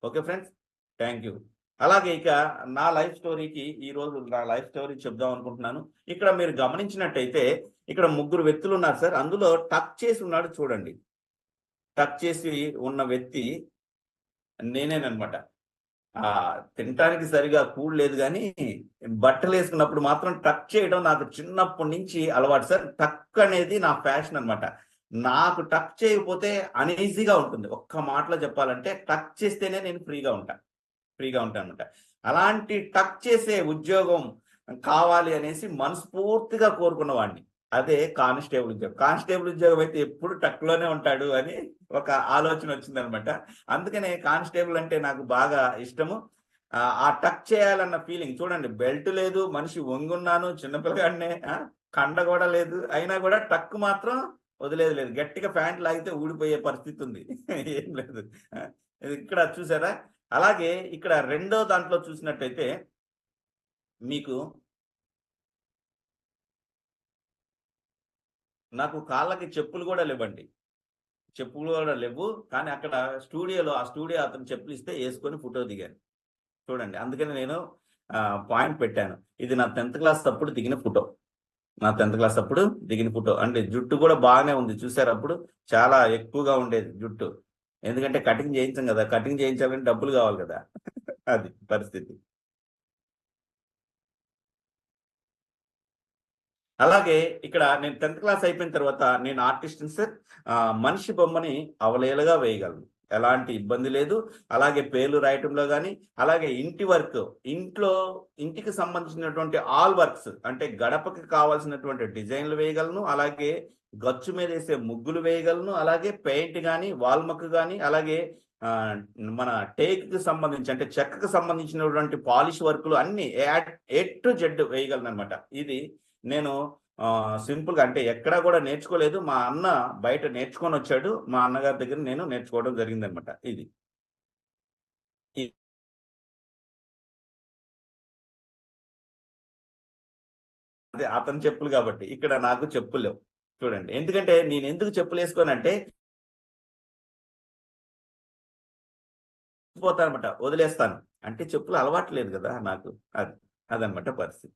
Okay friends, thank you. అలాగే ఇక నా లైఫ్ స్టోరీకి ఈరోజు నా లైఫ్ స్టోరీ చెప్దాం అనుకుంటున్నాను. ఇక్కడ మీరు గమనించినట్టయితే ఇక్కడ ముగ్గురు వ్యక్తులు ఉన్నారు సార్. అందులో టక్ చేసి ఉన్నాడు చూడండి. టక్ చేసి ఉన్న వ్యక్తి నేనేనమాట. తినటానికి సరిగా కూడు లేదు గానీ, బట్టలేసుకున్నప్పుడు మాత్రం టక్ చేయడం నాకు చిన్నప్పటి నుంచి అలవాటు సార్. టక్ అనేది నా ఫ్యాషన్ అనమాట. నాకు టక్ చేయకపోతే అన్‌ఈజీగా ఉంటుంది. ఒక్క మాటలో చెప్పాలంటే టక్ చేస్తేనే నేను ఫ్రీగా ఉంటానన్నమాట. అలాంటి టక్ చేసే ఉద్యోగం కావాలి అనేసి మనస్ఫూర్తిగా కోరుకున్నవాడిని. అదే కానిస్టేబుల్ ఉద్యోగం. కానిస్టేబుల్ ఉద్యోగం అయితే ఎప్పుడు టక్‌లోనే ఉంటాడు అని ఒక ఆలోచన వచ్చిందనమాట. అందుకనే కానిస్టేబుల్ అంటే నాకు బాగా ఇష్టము. ఆ టక్ చేయాలన్న ఫీలింగ్ చూడండి, బెల్ట్ లేదు, మనిషి వంగున్నాను, చిన్న పిల్లగాడినే, కండ గూడా లేదు. అయినా గూడా టక్ మాత్రం వదిలేది లేదు. గట్టిగా ప్యాంట్ లాగితే ఊడిపోయే పరిస్థితి ఉంది. ఏం లేదు. ఆ! ఇక్కడ చూసారా? అలాగే ఇక్కడ రెండో దాంట్లో చూసినట్టయితే మీకు నాకు కాళ్ళకి చెప్పులు గూడా లెవ్వండి. చెప్పులు గూడా లెవ్వు. కానీ అక్కడ ఆ స్టూడియో అతను చెప్పులిస్తే యేసుకొని ఫోటో దిగాను. చూడండి. అందుకని నేను పాయింట్ పెట్టాను. ఇది నా 10థ్ క్లాస్ అప్పుడు దిగిన ఫోటో. నా 10థ్ క్లాస్ అప్పుడు దిగిన ఫోటో. అంటే జుట్టు గూడా బాగానే ఉంది. చూసారా అప్పుడు? చాలా ఎక్కువగా ఉండేది జుట్టు. ఎందుకంటే కటింగ్ చేయించాం గదా! కటింగ్ చేయించాలంటే డబ్బులు గావాలి గదా! అది పరిస్థితి. అలాగే ఇక్కడ నేను 10థ్ క్లాస్ అయిపోయిన తర్వాత నేను ఆర్టిస్ట్‌ని సార్. మనిషి బొమ్మని అవలీలగా వేయగలను. ఎలాంటి ఇబ్బంది లేదు. అలాగే పేర్లు రాయటంలో గాని, అలాగే ఇంటి వర్క్, ఇంట్లో ఇంటికి సంబంధించినటువంటి ఆల్ వర్క్స్ అంటే గడపకి కావాల్సినటువంటి డిజైన్‌లు వేయగలను. అలాగే గచ్చు మీదేసే ముగ్గులు వేయగలను. అలాగే పెయింట్ గాని, వాల్ మక్ గాని, అలాగే ఆహ్, మన టేక్‌కి సంబంధించి అంటే చెక్కకి సంబంధించినటువంటి పాలిష్ వర్కులు అన్నీ ఏ టు జెడ్ వేయగలననమాట. ఇది నేను సింపుల్‌గా అంటే ఎక్కడా గూడా నేర్చుకోలేదు. మా అన్న బయట నేర్చుకొనొచ్చాడు. మా అన్నగారి దగ్గర నేను నేర్చుకోవడం జరిగిందనమాట ఇది. ఈ అదే అతని చెప్పులు గాబట్టి. ఇక్కడ నాకు చెప్పులు లేవు. చూడండి. ఎందుకంటే నేనెందుకు చెప్పులేసుకోనంటే పోతానన్నమాట. వదిలేస్తాను. అంటే చెప్పులు అలవాటు లేదు గదా! నాకు. అది. అదనమాట పరిస్థితి.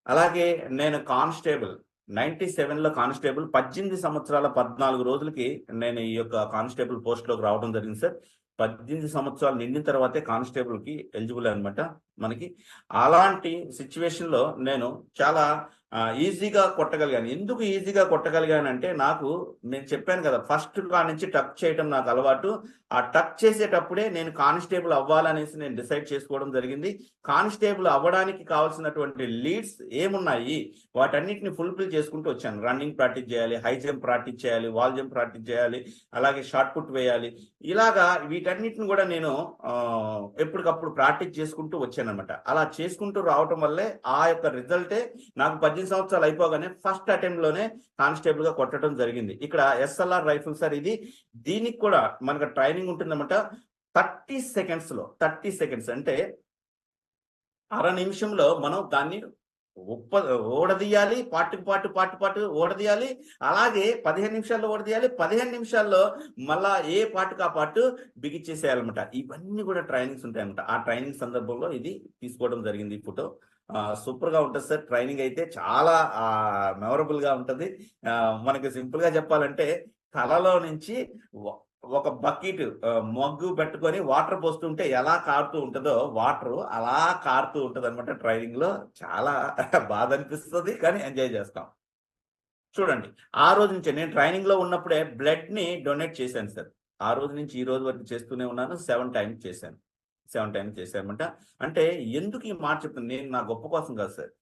అలాగే నేను కానిస్టేబుల్ 97లో కానిస్టేబుల్ 18 సంవత్సరాల 14 రోజులకి నేను ఈ యొక్క కానిస్టేబుల్ పోస్ట్‌లోకి రావడం జరిగింది సార్. 18 సంవత్సరాలు నిండిన తర్వాతే కానిస్టేబుల్‌కి ఎలిజిబుల్ అనమాట మనకి. అలాంటి సిట్యుయేషన్‌లో నేను చాలా ఈజీగా కొట్టగలిగాను. ఎందుకు ఈజీగా కొట్టగలిగానంటే నేను చెప్పాను కదా! ఫస్ట్ కాడ్నుంచి టక్ చేయటం నాకు అలవాటు. ఆ టక్ చేసేటప్పుడే నేను కానిస్టేబుల్ అవ్వాలనేసి నేను డిసైడ్ చేసుకోవడం జరిగింది. కానిస్టేబుల్ అవ్వడానికి కావాల్సినటువంటి లీడ్స్ ఏమున్నాయి? వాటన్నిటిని ఫుల్‌ఫిల్ చేసుకుంటూ వచ్చాను. రన్నింగ్ ప్రాక్టీస్ చేయాలి, హై జంప్ ప్రాక్టీస్ చేయాలి, వాల్ జంప్ ప్రాక్టీస్ చేయాలి, అలాగే షాట్ పుట్ వేయాలి. ఇలాగా వీటన్నిటిని గూడా నేను ఎప్పటికప్పుడు ప్రాక్టీస్ చేసుకుంటూ వచ్చాననమాట. అలా చేసుకుంటూ రావటం వల్లే ఆ యొక్క రిజల్టే నాకు 18 సంవత్సరాలు అయిపోగానే ఫస్ట్ అటెంప్ట్‌లోనే కానిస్టేబుల్‌గా కొట్టడం జరిగింది. ఇక్కడ ఎస్ఎల్ఆర్ రైఫిల్ సార్ ఇది. దీనికి కూడా మనకు ట్రైనింగ్ ఉంటుందన్నమాట. 30 సెకండ్స్ అంటే అర నిమిషంలో మనం దాన్ని ఉప్ప ఊడదీయాలి. పార్ట్‌కి పార్ట్ ఊడదీయాలి. అలాగే 15 నిమిషాల్లో ఊడదీయాలి. 15 నిమిషాల్లో మళ్ళా ఏ పార్ట్‌కి ఆ పార్ట్ బిగిచ్చేసేయాలన్నమాట. ఇవన్నీ కూడా ట్రైనింగ్స్ ఉంటాయన్నమాట. ఆ ట్రైనింగ్ సందర్భంలో ఇది తీసుకోవడం జరిగింది ఈ ఫోటో. సూపర్‌గా ఉంటది సార్. ట్రైనింగ్ అయితే చాలా మెమరబుల్‌గా ఉంటది. మనకి సింపుల్‌గా చెప్పాలంటే తలలో నుంచి వ ఒక బకెట్ మగ్గు పెట్టుకొని వాటర్ పోస్తుంటే ఎలా కారుతూ ఉంటదో వాటరు అలా కారుతూ ఉంటదనమాట ట్రైనింగ్‌లో. చాలా బాధనిపిస్తది. కానీ ఎంజాయ్ చేస్తాం. చూడండి. ఆ రోజు నుంచే నేను ట్రైనింగ్‌లో ఉన్నప్పుడే బ్లడ్‌ని డొనేట్ చేశాను సార్. ఆ రోజు నుంచి ఈ రోజు వరకు చేస్తూనే ఉన్నాను. 7 టైమ్స్ చేశాను. 7 టైమ్స్ చేశానన్నమాట. అంటే ఎందుకు ఈ మాట చెప్తున్నా, నేను నా గొప్ప కోసం కాదు సార్.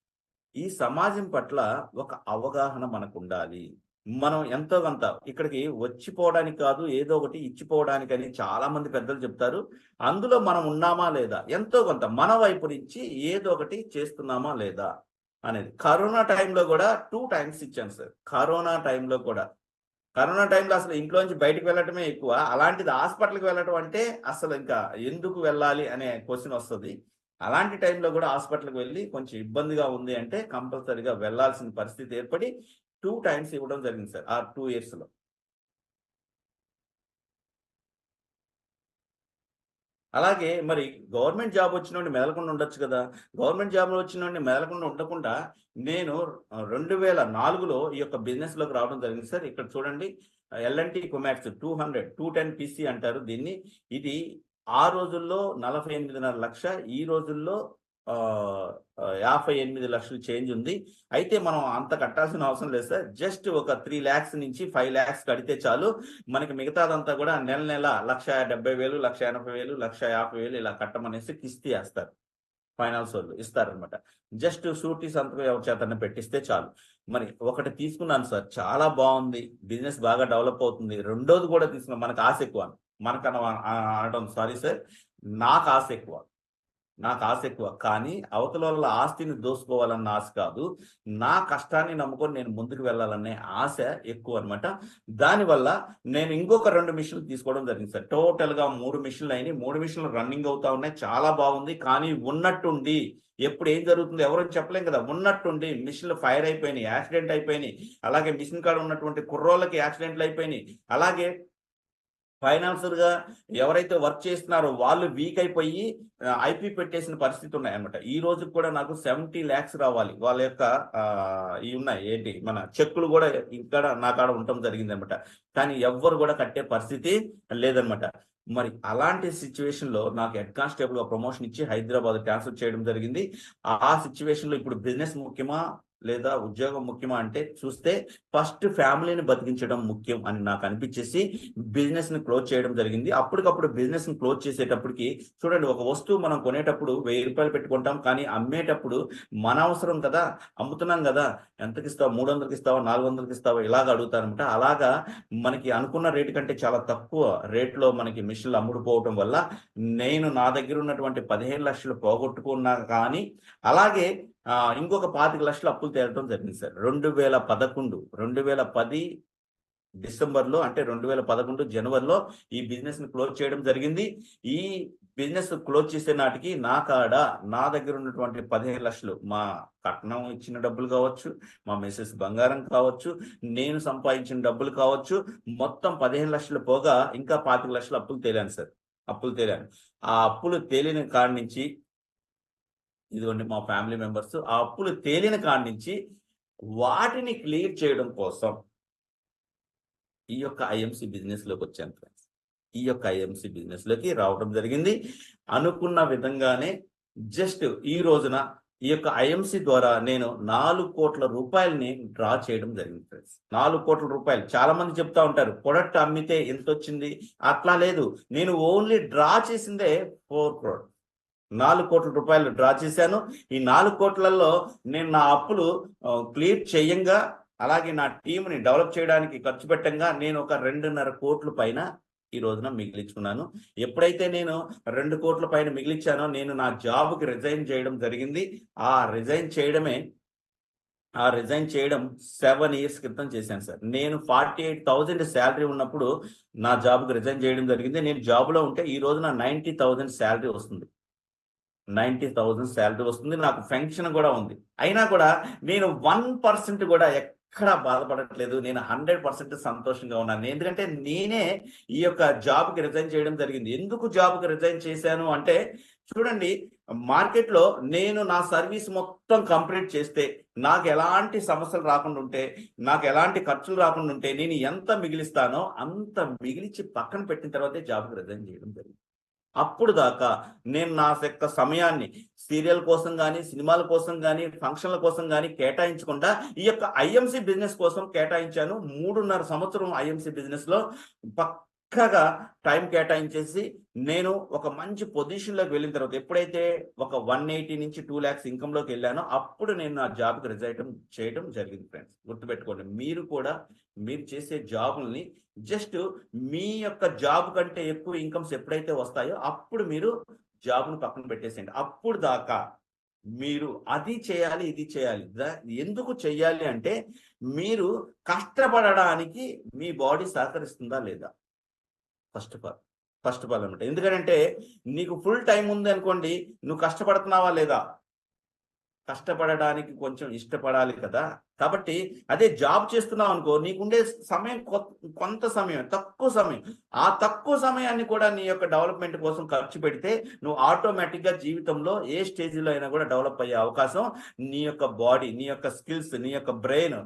ఈ సమాజం పట్ల ఒక అవగాహన మనకుండాలి. మనం ఎంతో కొంత ఇక్కడికి వచ్చిపోవడానికి కాదు, ఏదో ఒకటి ఇచ్చిపోవడానికని చాలా మంది పెద్దలు చెప్తారు. అందులో మనం ఉన్నామా లేదా? ఎంతో కొంత మన వైపు నుంచి ఏదో ఒకటి చేస్తున్నామా లేదా? అనేది. కరోనా టైంలో గూడా 2 టైమ్స్ ఇచ్చాను సార్. కరోనా టైంలో కూడా. కరోనా టైంలో అసలు ఇంట్లోంచి బయటికి వెళ్ళటమే ఎక్కువ. అలాంటిది హాస్పిటల్‌కి వెళ్ళటం అంటే అసలు ఇంకా ఎందుకు వెళ్ళాలి అనే క్వెషన్ వస్తది. అలాంటి టైంలో గూడా హాస్పిటల్‌కి వెళ్లి కొంచెం ఇబ్బందిగా ఉంది అంటే కంపల్సరీగా వెళ్ళాల్సిన పరిస్థితి ఏర్పడి 2 టైమ్స్ ఇవ్వడం జరిగింది సార్. ఆ 2 ఇయర్స్‌లో. అలాగే మరి గవర్నమెంట్ జాబ్ వచ్చినోడిని మెదలకుండా ఉండొచ్చు కదా! గవర్నమెంట్ జాబ్‌లో వచ్చినోడిని మెదలకుండా ఉండకుండా నేను 2004లో ఈ యొక్క బిజినెస్‌లోకి రావడం జరిగింది సార్. ఇక్కడ చూడండి ఎల్&టి కొమాక్స్ 210 పీసీ అంటారు దీన్ని. ఇది ఆ రోజుల్లో 48.5 లక్ష, ఈ రోజుల్లో ఆహ్, 58 లక్షలు చేంజ్ ఉంది. అయితే మనం అంత కట్టాల్సిన అవసరం లేదు సార్. జస్ట్ ఒక 3 లాక్స్ నుంచి 5 లాక్స్ కడితే చాలు. మనకి మిగతాదంతా కూడా నెల నెల 1,70,000, 1,80,000, 1,50,000 ఇలా కట్టమనేసి కిస్తీ ఏస్తారు. ఫైనాన్స్ వాళ్ళు ఇస్తారనమాట. జస్ట్ షూరిటీ సంతకం ఎవరి చేతన్నా పెట్టిస్తే చాలు. మరి ఒకటి తీసుకున్నాను సార్. చాలా బావుంది. బిజినెస్ బాగా డెవలప్ అవుతుంది. రెండోది కూడా తీసుకున్నాం. మనకు ఆశ ఎక్కువ. అనడం సారీ సార్. నాకు ఆశ ఎక్కువ. నాకు ఆశ ఎక్కువ. కానీ అవతలోళ్ళ ఆస్తిని దోసుకోవాలన్న ఆశ కాదు. నా కష్టాన్ని నమ్ముకొని నేను ముందుకు వెళ్ళాలనే ఆశ ఎక్కువనమాట. దానివల్ల నేను ఇంకొక 2 మిషన్‌లు తీసుకోవడం జరిగింది సార్. టోటల్‌గా 3 మిషన్‌లయినాయి. 3 మిషన్‌లు రన్నింగ్ అవుతా ఉన్నాయి. చాలా బాగుంది. కానీ ఉన్నట్టుండి ఎప్పుడు ఏం జరుగుతుందో ఎవరు చెప్పలేం కదా! ఉన్నట్టుండి మిషన్‌లు ఫైర్ అయిపోయినాయి. యాక్సిడెంట్ అయిపోయినాయి. అలాగే మిషన్ కాడ ఉన్నటువంటి కుర్రోళ్ళకి యాక్సిడెంట్లు అయిపోయినాయి. అలాగే ఫైనాన్సర్‌గా ఎవరైతే వర్క్ చేస్తున్నారో వాళ్ళు వీక్ అయిపోయి ఐపీ పెట్టేసిన పరిస్థితి ఉన్నాయన్నమాట. ఈ రోజుకి కూడా నాకు 70 లాక్స్ రావాలి. వాళ్ళ యొక్క ఇయి ఉన్నాయి. ఏంటి మన చెక్కులు గూడా ఇక్కడ నా కాడ ఉండటం జరిగిందన్నమాట. కానీ ఎవ్వరు గూడా కట్టే పరిస్థితి లేదన్నమాట. మరి అలాంటి సిట్యుయేషన్‌లో నాకు హెడ్ కానిస్టేబుల్‌గా ప్రమోషన్ ఇచ్చి హైదరాబాద్ ట్రాన్స్‌ఫర్ చేయడం జరిగింది. ఆ సిట్యుయేషన్‌లో ఇప్పుడు బిజినెస్ ముఖ్యమా? లేదా ఉద్యోగం ముఖ్యమా? అంటే చూస్తే ఫస్ట్ ఫ్యామిలీని బతికించడం ముఖ్యం అని నాకు అనిపించేసి బిజినెస్‌ని క్లోజ్ చేయడం జరిగింది. అప్పటికప్పుడు బిజినెస్‌ని క్లోజ్ చేసేటప్పటికి చూడండి ఒక వస్తువు మనం కొనేటప్పుడు రూ. 1000 పెట్టి కొంటాం. కానీ అమ్మేటప్పుడు మన అవసరం కదా! అమ్ముతున్నాం గదా! ఎంతకిస్తావు? 300కి ఇస్తావా? 400కి ఇస్తావా? ఇలాగ అడుగుతారనమాట. అలాగా మనకి అనుకున్న రేటు కంటే చాలా తక్కువ రేట్‌లో మనకి మిషన్‌లు అమ్ముడుపోవటం వల్ల నేను నా దగ్గర ఉన్నటువంటి 15,00,000 పోగొట్టుకున్నా కానీ అలాగే ఇంకొక 25,00,000 అప్పులు తేలటం జరిగింది సార్. 2010 డిసెంబర్‌లో అంటే 2011 జనవరిలో ఈ బిజినెస్‌ని క్లోజ్ చేయడం జరిగింది. ఈ బిజినెస్ క్లోజ్ చేసే నాటికి నా కాడ నా దగ్గర ఉన్నటువంటి 15,00,000 మా కట్నం ఇచ్చిన డబ్బులు కావచ్చు, మా మిసెస్ బంగారం కావచ్చు, నేను సంపాదించిన డబ్బులు కావచ్చు, మొత్తం 15,00,000 పోగా ఇంకా 25,00,000 అప్పులు తేలాను సార్. అప్పులు తేలాను. ఆ అప్పులు తేలిన కాడి నుంచి ఇదిగోండి మా ఫ్యామిలీ మెంబర్స్. ఆ అప్పులు తేలిన కాడి నుంచి వాటిని క్లియర్ చేయడం కోసం ఈ యొక్క ఐఎంసీ బిజినెస్‌లోకొచ్చాను ఫ్రెండ్స్. ఈ యొక్క ఐఎంసీ బిజినెస్‌లోకి రావడం జరిగింది. అనుకున్న విధంగానే జస్ట్ ఈ రోజున ఈ యొక్క ఐఎంసీ ద్వారా నేను 4,00,00,000 డ్రా చేయడం జరిగింది ఫ్రెండ్స్. 4,00,00,000 చాలా మంది చెప్తా ఉంటారు. ప్రొడక్ట్ అమ్మితే ఎంతొచ్చింది? అట్లా లేదు. నేను ఓన్లీ డ్రా చేసిందే 4,00,00,000. 4,00,00,000 డ్రా చేశాను. ఈ 4,00,00,000లో నేను నా అప్పులు క్లియర్ చేయంగా, అలాగే నా టీమ్‌ని డెవలప్ చేయడానికి ఖర్చు పెట్టంగా నేను ఒక 2,5,00,00,000 పైన ఈ రోజున మిగిలించుకున్నాను. ఎప్పుడైతే నేను 2,00,00,000 పైన మిగిలిచ్చానో నేను నా జాబ్‌కి రిజైన్ చేయడం జరిగింది. ఆ రిజైన్ చేయడమే ఆ రిజైన్ చేయడం 7 ఇయర్స్ క్రితం చేశాను సార్. నేను 48,000 సాలరీ ఉన్నప్పుడు నా జాబ్‌కి రిజైన్ చేయడం జరిగింది. నేను జాబ్‌లో ఉంటే ఈ రోజున 90,000 సాలరీ వస్తుంది. 90,000 సాలరీ వస్తుంది. నాకు ఫెన్షన్ గూడా ఉంది. అయినా కూడా నేను 1% గూడా ఎక్కడ బాధపడట్లేదు. నేను 100% సంతోషంగా ఉన్నాను. ఎందుకంటే నేనే ఈ యొక్క జాబ్‌కి రిజైన్ చేయడం జరిగింది. ఎందుకు జాబ్‌కి రిజైన్ చేశాను అంటే చూడండి మార్కెట్‌లో నేను నా సర్వీస్ మొత్తం కంప్లీట్ చేస్తే, నాకు ఎలాంటి సమస్యలు రాకుండా ఉంటే, నాకు ఎలాంటి ఖర్చులు రాకుండా ఉంటే, నేను ఎంత మిగిలిస్తానో అంత మిగిలిచ్చి పక్కన పెట్టిన తర్వాతే జాబ్‌కి రిజైన్ చేయడం జరిగింది. అప్పుడు దాకా నేను నా యొక్క సమయాన్ని సీరియల్ కోసం గాని, సినిమాల కోసం గాని, ఫంక్షన్‌ల కోసం గాని కేటాయించకుండా ఈ యొక్క ఐఎంసీ బిజినెస్ కోసం కేటాయించాను. 3.5 సంవత్సరం ఐఎంసీ బిజినెస్‌లో పక్కాగా టైం కేటాయించేసి నేను ఒక మంచి పొజిషన్‌లోకి వెళ్ళిన తర్వాత ఎప్పుడైతే ఒక 180 నుంచి 2 లాక్స్ ఇన్‌కమ్‌లోకి వెళ్ళానో అప్పుడు నేను నా జాబ్‌కి రిజైన్ చేయడం జరిగింది ఫ్రెండ్స్. గుర్తుపెట్టుకోండి. మీరు కూడా మీరు చేసే జాబుల్ని జస్ట్ మీ యొక్క జాబ్ కంటే ఎక్కువ ఇన్‌కమ్స్ ఎప్పుడైతే వస్తాయో అప్పుడు మీరు జాబ్‌ని పక్కన పెట్టేసేయండి. అప్పుడు దాకా మీరు అది చేయాలి, ఇది చేయాలి. ఎందుకు చెయ్యాలి అంటే మీరు కష్టపడడానికి మీ బాడీ సహకరిస్తుందా లేదా? First of all. First of all అన్నమాట. ఎందుకనంటే నీకు ఫుల్ టైమ్ ఉందనుకోండి, నువ్వు కష్టపడుతున్నావా లేదా? కష్టపడడానికి కొంచెం ఇష్టపడాలి కదా. కాబట్టి అదే జాబ్ చేస్తున్నావు అనుకో, నీకుండే సమయం కొంత సమయం, తక్కువ సమయం. ఆ తక్కువ సమయాన్ని కూడా నీ యొక్క డెవలప్మెంట్ కోసం ఖర్చు పెడితే నువ్వు ఆటోమేటిక్గా జీవితంలో ఏ స్టేజ్లో అయినా కూడా డెవలప్ అయ్యే అవకాశం, నీ యొక్క బాడీ, నీ యొక్క స్కిల్స్, నీ యొక్క బ్రెయిన్,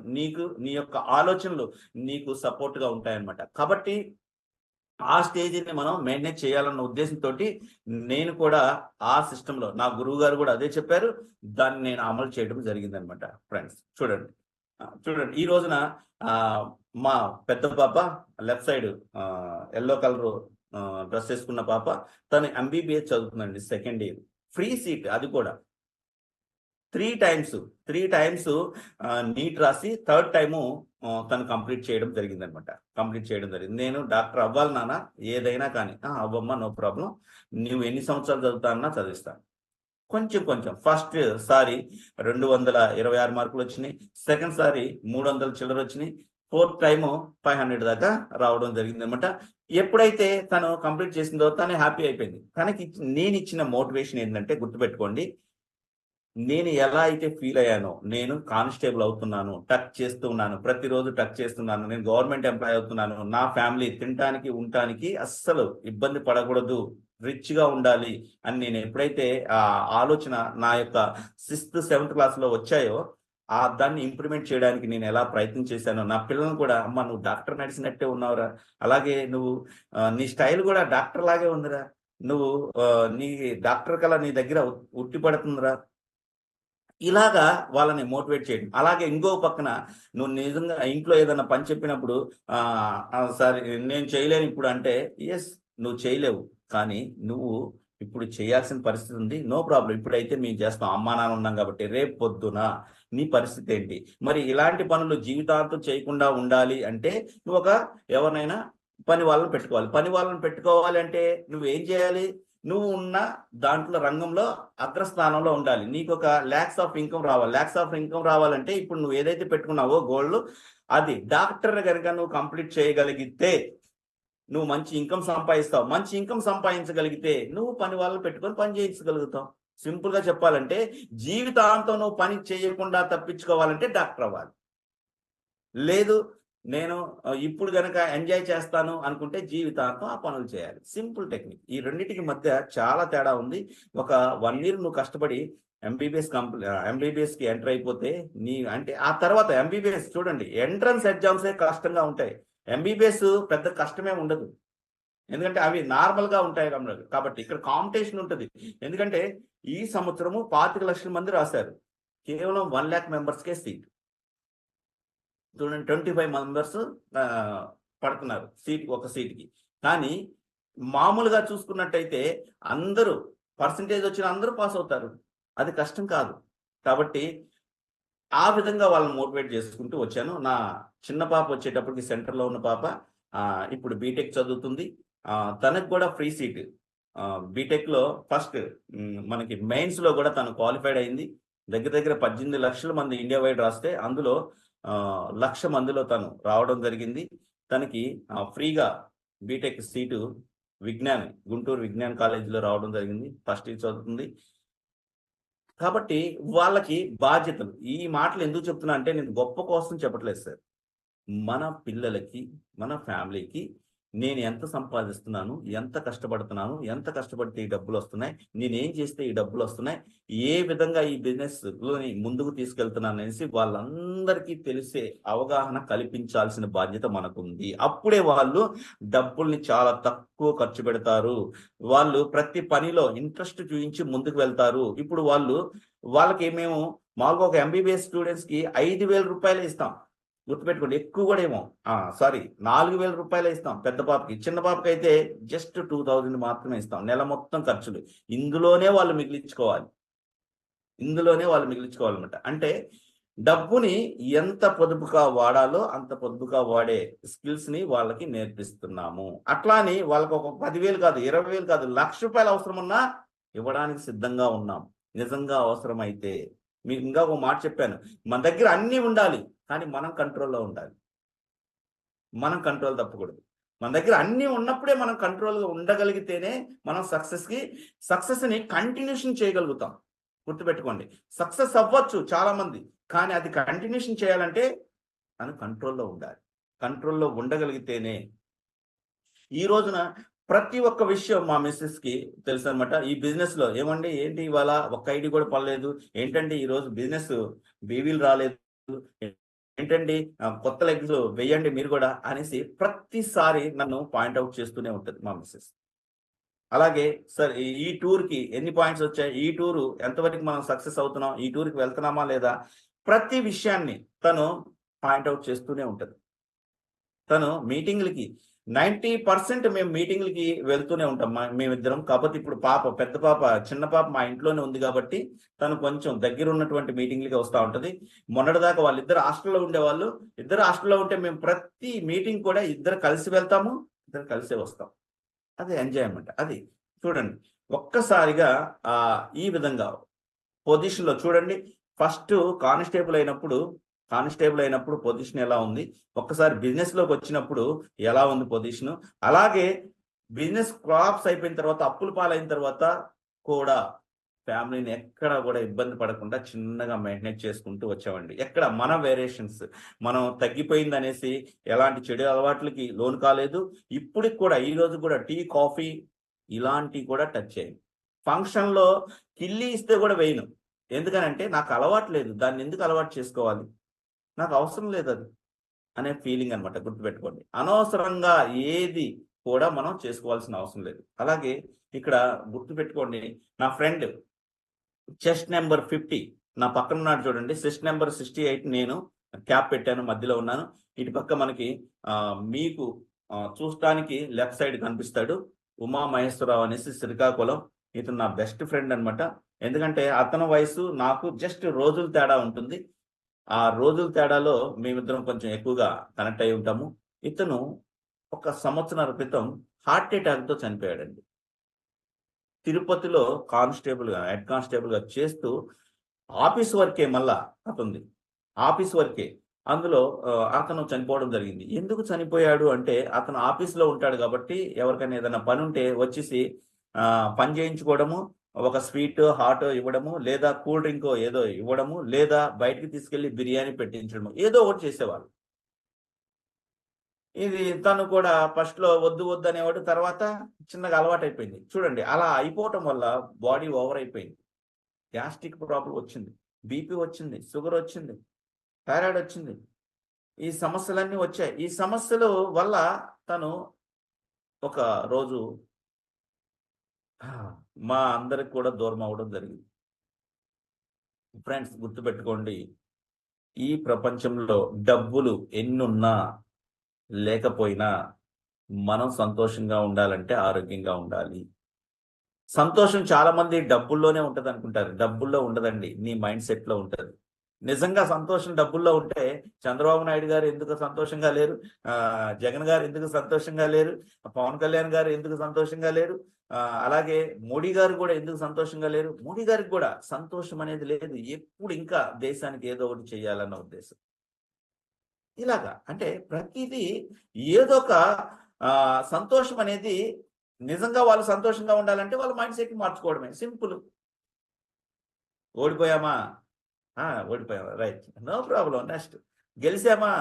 నీ యొక్క ఆలోచనలు నీకు సపోర్ట్గా ఉంటాయన్నమాట. కాబట్టి ఆ స్టేజ్ని మనం మెయింటైన్ చేయాలన్న ఉద్దేశంతో నేను కూడా ఆ సిస్టంలో, నా గురువు గారు కూడా అదే చెప్పారు, దాన్ని నేను అమలు చేయడం జరిగిందనమాట. ఫ్రెండ్స్ చూడండి, చూడండి ఈ రోజున మా పెద్ద పాప left side yellow colour dress వేసుకున్న పాప, తను MBBS చదువుతుందండి, సెకండ్ ఇయర్, ఫ్రీ సీట్, అది కూడా 3 టైమ్స్ నీట్ రాసి థర్డ్ టైము తను కంప్లీట్ చేయడం జరిగిందనమాట. నేను డాక్టర్ అవ్వాలి నాన్న, ఏదైనా కానీ అవ్వమ్మా, నో ప్రాబ్లం, నువ్వు ఎన్ని సంవత్సరాలు చదువుతానన్నా చదివిస్తాను. కొంచెం ఫస్ట్ సారి 226 మార్కులు వచ్చినాయి, సెకండ్ సారి 300 చిల్లర వచ్చినాయి, ఫోర్త్ టైము 500 దాకా రావడం జరిగింది అనమాట. ఎప్పుడైతే తను కంప్లీట్ చేసిందో తనే హ్యాపీ అయిపోయింది. తనకి నేను ఇచ్చిన మోటివేషన్ ఏంటంటే, గుర్తుపెట్టుకోండి, నేను ఎలా అయితే ఫీల్ అయ్యానో, నేను కానిస్టేబుల్ అవుతున్నాను, టచ్ చేస్తున్నాను, ప్రతిరోజు టచ్ చేస్తున్నాను, నేను గవర్నమెంట్ ఎంప్లాయ్ అవుతున్నాను, నా ఫ్యామిలీ తినడానికి ఉండటానికి అస్సలు ఇబ్బంది పడకూడదు, రిచ్గా ఉండాలి అని నేను ఎప్పుడైతే ఆ ఆలోచన నా యొక్క 6th 7th క్లాస్లో వచ్చాయో, దాన్ని ఇంప్లిమెంట్ చేయడానికి నేను ఎలా ప్రయత్నం చేశానో, నా పిల్లలను కూడా, అమ్మ నువ్వు డాక్టర్ నడిచినట్టే ఉన్నావురా, అలాగే నువ్వు నీ స్టైల్ కూడా డాక్టర్ లాగే ఉందిరా, నువ్వు నీ డాక్టర్ కల నీ దగ్గర ఉట్టి పడుతుందిరా, ఇలాగా వాళ్ళని మోటివేట్ చేయడం. అలాగే ఇంకో పక్కన నువ్వు నిజంగా ఇంట్లో ఏదైనా పని చెప్పినప్పుడు సరే నేను చేయలేను ఇప్పుడు అంటే, ఎస్ నువ్వు చేయలేవు, కానీ నువ్వు ఇప్పుడు చేయాల్సిన పరిస్థితి ఉంది, నో ప్రాబ్లం, ఇప్పుడైతే మేము చేస్తాం, అమ్మా నాన్న ఉన్నాం కాబట్టి, రేపు పొద్దున నీ పరిస్థితి ఏంటి, మరి ఇలాంటి పనులు జీవితాంతం చేయకుండా ఉండాలి అంటే నువ్వు ఎవరినైనా పని వాళ్ళని పెట్టుకోవాలి అంటే నువ్వేం చేయాలి, నువ్వు ఉన్న దాంట్లో రంగంలో అగ్రస్థానంలో ఉండాలి, నీకు ఒక ల్యాక్స్ ఆఫ్ ఇన్కమ్ రావాలంటే ఇప్పుడు నువ్వు ఏదైతే పెట్టుకున్నావో గోల్డ్, అది డాక్టర్ కనుక నువ్వు కంప్లీట్ చేయగలిగితే నువ్వు మంచి ఇన్కమ్ సంపాదిస్తావు, మంచి ఇన్కమ్ సంపాదించగలిగితే నువ్వు పని వాళ్ళని పెట్టుకొని పని చేయించగలుగుతావు. సింపుల్ గా చెప్పాలంటే జీవితాంతం నువ్వు పని చేయకుండా తప్పించుకోవాలంటే డాక్టర్ అవ్వాలి. లేదు నేను ఇప్పుడు గనక ఎంజాయ్ చేస్తాను అనుకుంటే జీవితాంతం ఆ పనులు చేయాలి. Simple technique. ఈ రెండింటికి మధ్య చాలా తేడా ఉంది. ఒక 1 year నువ్వు కష్టపడి MBBS కి ఎంటర్ అయిపోతే అంటే ఆ తర్వాత MBBS చూడండి, ఎంట్రన్స్ ఎగ్జామ్సే కష్టంగా ఉంటాయి, MBBS పెద్ద కష్టమే ఉండదు, ఎందుకంటే అవి నార్మల్ గా ఉంటాయి కాబట్టి. ఇక్కడ కాంపిటీషన్ ఉంటుంది, ఎందుకంటే ఈ సంవత్సరము 25 లక్షల మంది రాశారు, కేవలం 1 lakh మెంబర్స్కే సీట్. చూడండి, 25 మెంబర్స్ పడుతున్నారు ఒక సీట్కి. కానీ మామూలుగా చూసుకున్నట్టయితే అందరూ పర్సంటేజ్ వచ్చిన అందరూ పాస్ అవుతారు, అది కష్టం కాదు. కాబట్టి ఆ విధంగా వాళ్ళని మోటివేట్ చేసుకుంటూ వచ్చాను. నా చిన్న పాప వచ్చేటప్పటికి సెంటర్లో ఉన్న పాప ఇప్పుడు బీటెక్ చదువుతుంది, తనకు కూడా ఫ్రీ సీట్. బీటెక్లో ఫస్ట్ మనకి మెయిన్స్లో కూడా తను క్వాలిఫైడ్ అయింది. దగ్గర 18 లక్షల మంది ఇండియా వైడ్ రాస్తే అందులో 1,00,000 మందిలో తను రావడం జరిగింది. తనకి ఫ్రీగా బీటెక్ సీటు గుంటూరు విజ్ఞాన్ కాలేజీలో రావడం జరిగింది. ఫస్ట్ ఇయర్ చదువుతుంది. కాబట్టి వాళ్ళకి బాధ్యతలు. ఈ మాటలు ఎందుకు చెప్తున్నా అంటే, నేను గొప్ప కోసం చెప్పట్లేదు సార్, మన పిల్లలకి, మన ఫ్యామిలీకి నేను ఎంత సంపాదిస్తున్నాను, ఎంత కష్టపడుతున్నాను, ఎంత కష్టపడితే ఈ డబ్బులు వస్తున్నాయి, నేనేం చేస్తే ఈ డబ్బులు వస్తున్నాయి, ఏ విధంగా ఈ బిజినెస్ లోని ముందుకు తీసుకెళ్తున్నాను అనేసి వాళ్ళందరికీ తెలిసే అవగాహన కల్పించాల్సిన బాధ్యత మనకుంది. అప్పుడే వాళ్ళు డబ్బుల్ని చాలా తక్కువ ఖర్చు పెడతారు, వాళ్ళు ప్రతి పనిలో ఇంట్రెస్ట్ చూపించి ముందుకు వెళ్తారు. ఇప్పుడు వాళ్ళకి మేము మాకు ఒక MBBS స్టూడెంట్స్ కి 5,000 రూపాయలు ఇస్తాం, గుర్తుపెట్టుకోండి, ఎక్కువ కూడా ఏమో 4,000 రూపాయలు ఇస్తాం పెద్ద పాపకి. చిన్న పాపకి అయితే జస్ట్ 2,000 మాత్రమే ఇస్తాం, నెల మొత్తం ఖర్చులు ఇందులోనే వాళ్ళు మిగిలించుకోవాలన్నమాట. అంటే డబ్బుని ఎంత పొదుపుగా వాడాలో అంత పొదుపుగా వాడే స్కిల్స్ ని వాళ్ళకి నేర్పిస్తున్నాము. అట్లాని వాళ్ళకి ఒక 10,000 కాదు, 20,000 కాదు, 1,00,000 రూపాయలు అవసరం ఉన్నా ఇవ్వడానికి సిద్ధంగా ఉన్నాం, నిజంగా అవసరమైతే. మీకు ఇంకా ఒక మాట చెప్పాను, మన దగ్గర అన్నీ ఉండాలి, కానీ మనం కంట్రోల్లో ఉండాలి, మనం కంట్రోల్ తప్పకూడదు. మన దగ్గర అన్నీ ఉన్నప్పుడే మనం కంట్రోల్గా ఉండగలిగితేనే మనం సక్సెస్ని కంటిన్యూషన్ చేయగలుగుతాం. గుర్తుపెట్టుకోండి. సక్సెస్ అవ్వచ్చు చాలా మంది, కానీ అది కంటిన్యూషన్ చేయాలంటే తను కంట్రోల్లో ఉండాలి. కంట్రోల్లో ఉండగలిగితేనే ఈ రోజున ప్రతి ఒక్క విషయం మా మిస్సెస్‌కి తెలుసనమాట. ఈ బిజినెస్‌లో ఏమండి ఏంటి ఇవాళ ఒక్క ఐడీ కూడా పడలేదు. ఏంటండి ఈరోజు బిజినెస్ బీవీలు రాలేదు. ఏంటండి కొత్త లెగ్స్ వెయ్యండి మీరు గూడా అనేసి ప్రతిసారి నన్ను పాయింట్ ఔట్ చేస్తూనే ఉంటది మా మిసెస్. అలాగే సార్ ఈ టూర్‌కి ఎన్ని పాయింట్స్ వచ్చాయి? ఈ టూరు ఎంతవరకు మనం సక్సెస్ అవుతున్నాం? ఈ టూర్‌కి వెళ్తున్నామా లేదా? ప్రతి విషయాన్ని తను పాయింట్ ఔట్ చేస్తూనే ఉంటది. తను మీటింగ్‌లకి 90% మేము మీటింగ్‌లకి వెళ్తూనే ఉంటాం. మేమిద్దరం. కాపోతే ఇప్పుడు పెద్ద పాప, చిన్న పాప మా ఇంట్లోనే ఉంది గాబట్టి, తను కొంచెం దగ్గరున్నటువంటి మీటింగ్‌లకి వస్తా ఉంటది. మొన్నటిదాకా వాళ్ళిద్దరు హాస్టల్‌లో ఉండేవాళ్ళు. ఇద్దరు హాస్టల్‌లో ఉంటే మేము ప్రతి మీటింగ్ కూడా ఇద్దరు కలిసి వెళ్తాము. ఇద్దరు కలిసే వస్తాం. అది ఎంజాయ్‌మెంట్. అది. చూడండి. ఒక్కసారిగా ఈ విధంగా పొజిషన్‌లో చూడండి. ఫస్ట్ కానిస్టేబుల్ అయినప్పుడు పొజిషన్ ఎలా ఉంది? ఒక్కసారి బిజినెస్‌లోకొచ్చినప్పుడు ఎలా ఉంది పొజిషను? అలాగే బిజినెస్ క్రాప్స్ అయిపోయిన తర్వాత, అప్పుల పాలైన తర్వాత కూడా ఫ్యామిలీని ఎక్కడ గూడా ఇబ్బంది పడకుండా చిన్నగా మెయింటైన్ చేసుకుంటూ వచ్చామండి. ఎక్కడ మన వేరియేషన్స్ మనం తగ్గిపోయిందనేసి ఎలాంటి చెడు అలవాట్లకి లోను కాలేదు. ఇప్పటికి కూడా ఈ రోజు కూడా టీ, కాఫీ ఇలాంటివి కూడా టచ్ చేయను. ఫంక్షన్‌లో కిళ్ళి ఇస్తే గూడా వేయను. ఎందుకనంటే నాకు అలవాటు లేదు. దాన్నెందుకు అలవాటు చేసుకోవాలి? నాకు అవసరం లేదది అనే ఫీలింగ్ అనమాట. గుర్తుపెట్టుకోండి. అనవసరంగా ఏది కూడా మనం చేసుకోవాల్సిన అవసరం లేదు. అలాగే ఇక్కడ గుర్తుపెట్టుకోండి, నా ఫ్రెండ్ చెస్ట్ నంబర్ 50 నా పక్కన ఉన్నాడు చూడండి. చెస్ట్ నంబర్ 68 నేను క్యాప్ పెట్టాను. మధ్యలో ఉన్నాను. ఇటు పక్క మనకి మీకు చూడటానికి లెఫ్ట్ సైడ్ కనిపిస్తాడు. ఉమా మహేశ్వరరావు అనేసి శ్రీకాకుళం. ఇతను నా బెస్ట్ ఫ్రెండ్ అనమాట. ఎందుకంటే అతని వయసు నాకు జస్ట్ రోజుల తేడా ఉంటుంది. ఆ రోజుల తేడాలో మేమిద్దరం కొంచెం ఎక్కువగా కనెక్ట్ అయి ఉంటాము. ఇతను ఒక సంవత్సరాల క్రితం హార్ట్ అటాక్‌తో చనిపోయాడండి. తిరుపతిలో హెడ్ కానిస్టేబుల్‌గా చేస్తూ ఆఫీస్ వర్కే మళ్ళా అతనిది. ఆఫీస్ వర్కే. అందులో అతను చనిపోవడం జరిగింది. ఎందుకు చనిపోయాడు అంటే, అతను ఆఫీస్‌లో ఉంటాడు గాబట్టి, ఎవరికైనా ఏదైనా పనుంటే వచ్చేసి పని చేయించుకోవడము, ఒక స్వీటో, హాటో ఇవ్వడము, లేదా కూల్ డ్రింకో ఏదో ఇవ్వడము, లేదా బయటికి తీసుకెళ్ళి బిర్యానీ పెట్టించడము. ఏదో ఒకటి చేసేవాళ్ళు. ఇది తను కూడా ఫస్ట్‌లో వద్దు వద్దు అనేవాడు. తర్వాత చిన్నగా అలవాటయిపోయింది. చూడండి అలా అయిపోవటం వల్ల బాడీ ఓవర్ అయిపోయింది. గ్యాస్ట్రిక్ ప్రాబ్లమ్ వచ్చింది. బీపీ వచ్చింది. షుగర్ వచ్చింది. థైరాయిడ్ వచ్చింది. ఈ సమస్యలన్నీ వచ్చాయి. ఈ సమస్యల వల్ల తను ఒక రోజు మా అందరికి కూడా దూరం అవ్వడం జరిగింది. ఫ్రెండ్స్ గుర్తుపెట్టుకోండి. ఈ ప్రపంచంలో డబ్బులు ఎన్నున్నా లేకపోయినా మనం సంతోషంగా ఉండాలంటే ఆరోగ్యంగా ఉండాలి. సంతోషం చాలా మంది డబ్బుల్లోనే ఉంటదనుకుంటారు. డబ్బుల్లో ఉండదండి. నీ మైండ్ సెట్‌లో ఉంటది. నిజంగా సంతోషం డబ్బుల్లో ఉంటే చంద్రబాబు నాయుడు గారు ఎందుకు సంతోషంగా లేరు? జగన్ గారు ఎందుకు సంతోషంగా లేరు? పవన్ కళ్యాణ్ గారు ఎందుకు సంతోషంగా లేరు? అలాగే మోడీ గారు కూడా ఎందుకు సంతోషంగా లేరు? మోడీ గారికి కూడా సంతోషం అనేది లేదు. ఎప్పుడు ఇంకా దేశానికి ఏదో ఒకటి చేయాలన్న ఉద్దేశం. ఇలాగా అంటే ప్రతీదీ ఏదో ఒక సంతోషం అనేది నిజంగా వాళ్ళు సంతోషంగా ఉండాలంటే వాళ్ళ మైండ్ సెట్‌ని మార్చుకోవడమే. సింపుల్. ఓడిపోయామా? ఓడిపోయామా? రైట్. No problem. నెక్స్ట్. గెలిసామా?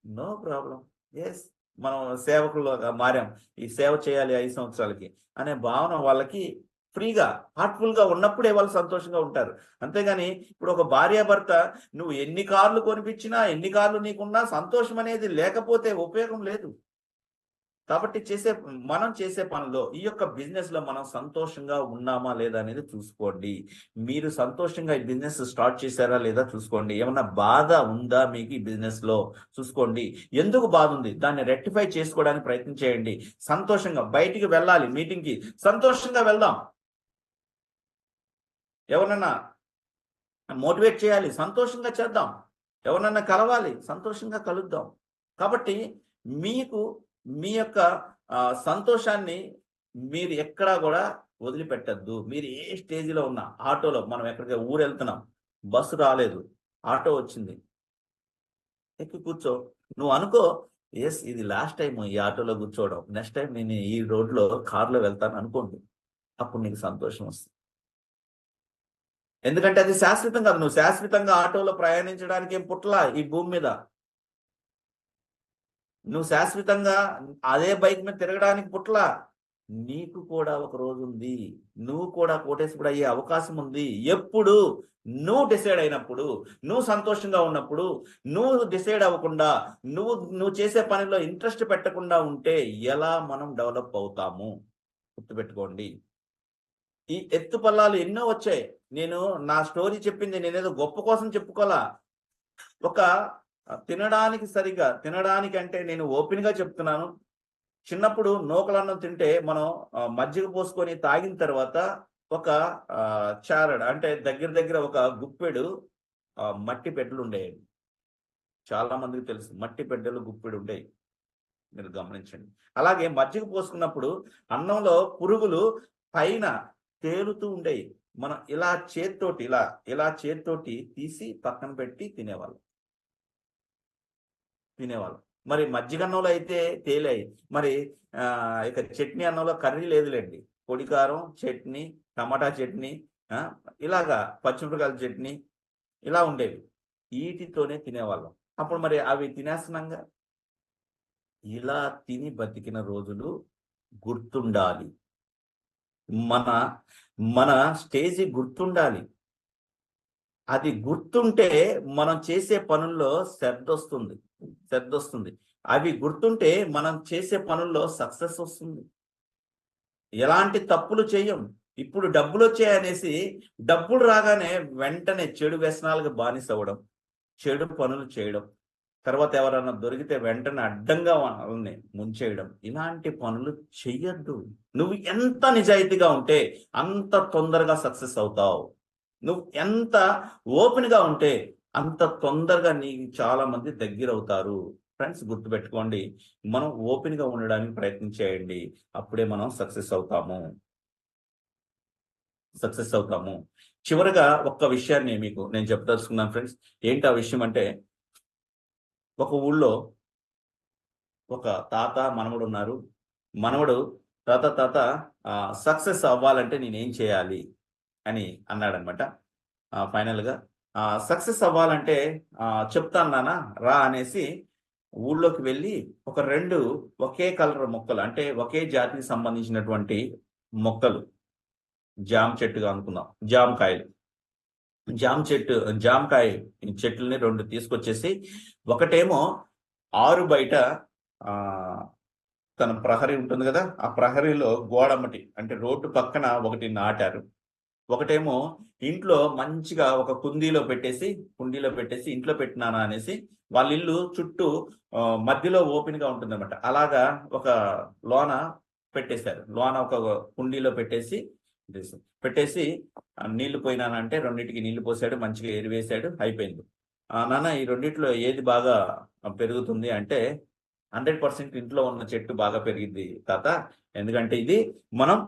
No problem. యెస్. మనం సేవకులుగా మారాం. ఈ సేవ చేయాలి 5 సంవత్సరాలకి అనే భావన వాళ్ళకి ఫ్రీగా, హార్ట్‌ఫుల్‌గా ఉన్నప్పుడే వాళ్ళు సంతోషంగా ఉంటారు. అంతేగాని ఇప్పుడు ఒక భార్యాభర్త నువ్వు ఎన్ని కార్లు కొనిపించినా, ఎన్ని కార్లు నీకున్నా సంతోషం అనేది లేకపోతే ఉపయోగం లేదు. కాబట్టి మనం చేసే పనిలో ఈ యొక్క బిజినెస్‌లో మనం సంతోషంగా ఉన్నామా లేదా అనేది చూసుకోండి. మీరు సంతోషంగా ఈ బిజినెస్ స్టార్ట్ చేశారా లేదా చూసుకోండి. ఏమన్నా బాధ ఉందా మీకు ఈ బిజినెస్‌లో చూసుకోండి. ఎందుకు బాధుంది? దాన్ని రెక్టిఫై చేసుకోవడానికి ప్రయత్నం చేయండి. సంతోషంగా బయటికి వెళ్ళాలి మీటింగ్‌కి. సంతోషంగా వెళ్దాం. ఎవరినన్నా మోటివేట్ చేయాలి. సంతోషంగా చేద్దాం. ఎవరినన్నా కలవాలి. సంతోషంగా కలుద్దాం. కాబట్టి మీకు మీ యొక్క సంతోషాన్ని మీరు ఎక్కడా గూడా వదిలిపెట్టొద్దు. మీరు ఏ స్టేజ్‌లో ఉన్నా ఆటోలో మనం ఎక్కడికి ఊరెళ్తున్నాం. బస్సు రాలేదు. ఆటో వచ్చింది. ఎక్కి కూర్చో. నువ్వు అనుకో యెస్ ఇది లాస్ట్ టైమ్ ఈ ఆటోలో కూర్చోవడం. నెక్స్ట్ టైమ్ నేను ఈ రోడ్‌లో కార్‌లో వెళ్తాను అనుకోండి. అప్పుడు నీకు సంతోషం వస్తుంది. ఎందుకంటే అది శాశ్వతం కాదు. నువ్వు శాశ్వతంగా ఆటోలో ప్రయాణించడానికి ఏం పుట్టలా ఈ భూమి మీద. నువ్వు శాశ్వతంగా అదే బైక్ మీద తిరగడానికి పుట్టలా. నీకు కూడా ఒక రోజు ఉంది. నువ్వు కూడా కోటేశ్వరుడు అయ్యే అవకాశం ఉంది. ఎప్పుడు? నువ్వు డిసైడ్ అయినప్పుడు, నువ్వు సంతోషంగా ఉన్నప్పుడు. నువ్వు డిసైడ్ అవ్వకుండా, నువ్వు చేసే పనిలో ఇంట్రెస్ట్ పెట్టకుండా ఉంటే ఎలా మనం డెవలప్ అవుతాము? గుర్తుపెట్టుకోండి. ఈ ఎత్తు పల్లాలు ఎన్నో వచ్చాయి. నేను నా స్టోరీ చెప్పింది నేనేదో గొప్ప కోసం చెప్పుకోలా. ఒక తినడానికి అంటే నేను ఓపెన్ గా చెప్తున్నాను. చిన్నప్పుడు నూకలన్నం తింటే మనం మజ్జిగ పోసుకొని తాగిన తర్వాత ఒక చారడ్ అంటే దగ్గర దగ్గర ఒక గుప్పెడు మట్టి పెట్టెలు ఉండేవి. చాలా మందికి తెలుసు మట్టి పెట్టెలు గుప్పెడు ఉండేవి. మీరు గమనించండి. అలాగే మజ్జిగ పోసుకున్నప్పుడు అన్నంలో పురుగులు పైన తేలుతూ ఉండేవి. మనం ఇలా చేత్తోటి తీసి పక్కన పెట్టి తినేవాళ్ళం. మరి మజ్జిగ అన్నంలో అయితే తేలాయి. మరి ఇక చట్నీ అన్నంలో కర్రీ లేదులేండి. పొడి కారం చట్నీ, టమాటా చట్నీ, ఇలాగా పచ్చిమిరపకాయల చట్నీ ఇలా ఉండేవి. వీటితోనే తినేవాళ్ళం. అప్పుడు మరి అవి తినేస్తున్నాంగా. ఇలా తిని బతికిన రోజులు గుర్తుండాలి. మన మన స్టేజి గుర్తుండాలి. అది గుర్తుంటే మనం చేసే పనుల్లో శ్రద్ధొస్తుంది. అవి గుర్తుంటే మనం చేసే పనుల్లో సక్సెస్ వస్తుంది. ఎలాంటి తప్పులు చేయం. ఇప్పుడు డబ్బులు వచ్చాయనేసి డబ్బులు రాగానే వెంటనే చెడు వ్యసనాలకు బానిస అవ్వడం, చెడు పనులు చేయడం, తర్వాత ఎవరైనా దొరికితే వెంటనే అడ్డంగా వాళ్ళని ముంచేయడం, ఇలాంటి పనులు చెయ్యొద్దు. నువ్వు ఎంత నిజాయితీగా ఉంటే అంత తొందరగా సక్సెస్ అవుతావు. నువ్వు ఎంత ఓపెన్ గా ఉంటే అంత తొందరగా నీకు చాలా మంది దగ్గర అవుతారు. ఫ్రెండ్స్ గుర్తుపెట్టుకోండి, మనం ఓపెన్ గా ఉండడానికి ప్రయత్నం చేయండి. అప్పుడే మనం సక్సెస్ అవుతాము. చివరగా ఒక్క విషయాన్ని మీకు నేను చెప్పదలుచుకున్నాను ఫ్రెండ్స్. ఏంటి ఆ విషయం అంటే, ఒక ఊళ్ళో ఒక తాత మనవడు ఉన్నారు. మనవడు తాత సక్సెస్ అవ్వాలంటే నేనేం చేయాలి అని అన్నాడనమాట. ఫైనల్గా సక్సెస్ అవ్వాలంటే చెప్తాను నాన్న రా అనేసి ఊళ్ళోకి వెళ్ళి ఒక 2 ఒకే కలర్ మొక్కలు, అంటే ఒకే జాతికి సంబంధించినటువంటి మొక్కలు, జామ చెట్టుగా అనుకుందాం, జామకాయ చెట్లని 2 తీసుకొచ్చేసి, ఒకటేమో ఆరు బయట తన ప్రహరీ ఉంటుంది కదా, ఆ ప్రహరీలో గోడమ్మటి అంటే రోడ్డు పక్కన ఒకటి నాటారు. ఒకటేమో ఇంట్లో మంచిగా ఒక కుండీలో పెట్టేసి ఇంట్లో పెట్టినానా అనేసి వాళ్ళ ఇల్లు చుట్టూ మధ్యలో ఓపెన్ గా ఉంటుందన్నమాట. అలాగా ఒక లోన పెట్టేశారు. లోన ఒక కుండీలో పెట్టేసి నీళ్లు పోయినానంటే రెండింటికి నీళ్లు పోసాడు, మంచిగా ఎరువేశాడు, అయిపోయింది. నాన్న ఈ రెండిట్లో ఏది బాగా పెరుగుతుంది అంటే 100% ఇంట్లో ఉన్న చెట్టు బాగా పెరిగింది తాత. ఎందుకంటే ఇది మనం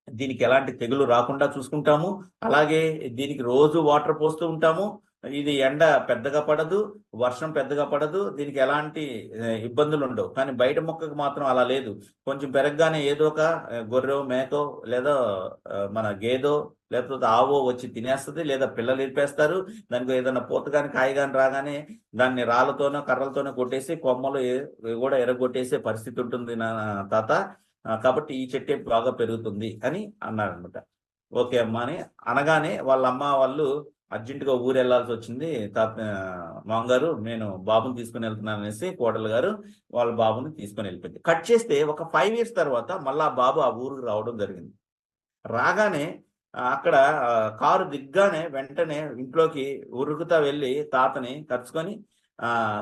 దీనికి ఎలాంటి తెగులు రాకుండా చూసుకుంటాము. అలాగే దీనికి రోజు వాటర్ పోస్తూ ఉంటాము. ఇది ఎండ పెద్దగా పడదు, వర్షం పెద్దగా పడదు, దీనికి ఎలాంటి ఇబ్బందులు ఉండవు. కానీ బయట మొక్కకు మాత్రం అలా లేదు. కొంచెం పెరగగానే ఏదో ఒక గొర్రె, మేకో లేదా మన గేదో లేకపోతే ఆవో వచ్చి తినేస్తుంది, లేదా పిల్లలు ఇరిపేస్తారు. దానికి ఏదైనా పూత కానీ కాయ కానీ రాగానే దాన్ని రాళ్ళతోనో కర్రలతోనో కొట్టేసి కొమ్మలు కూడా ఎరగొట్టేసే పరిస్థితి ఉంటుంది నా తాత. కాబట్టి ఈ చెట్టే బాగా పెరుగుతుంది అని అన్నారనమాట. ఓకే అమ్మా అని అనగానే వాళ్ళ అమ్మ వాళ్ళు అర్జెంటుగా ఊరు వెళ్లాల్సి వచ్చింది. మామగారు నేను బాబుని తీసుకుని వెళ్తున్నాను అనేసి కోడలు గారు వాళ్ళ బాబుని తీసుకుని వెళ్ళిపోయింది. కట్ చేస్తే ఒక 5 years తర్వాత మళ్ళా బాబు ఆ ఊరికి రావడం జరిగింది. రాగానే అక్కడ కారు దిగ్గానే వెంటనే ఇంట్లోకి ఉరుకుతా వెళ్ళి తాతని కరుచుకొని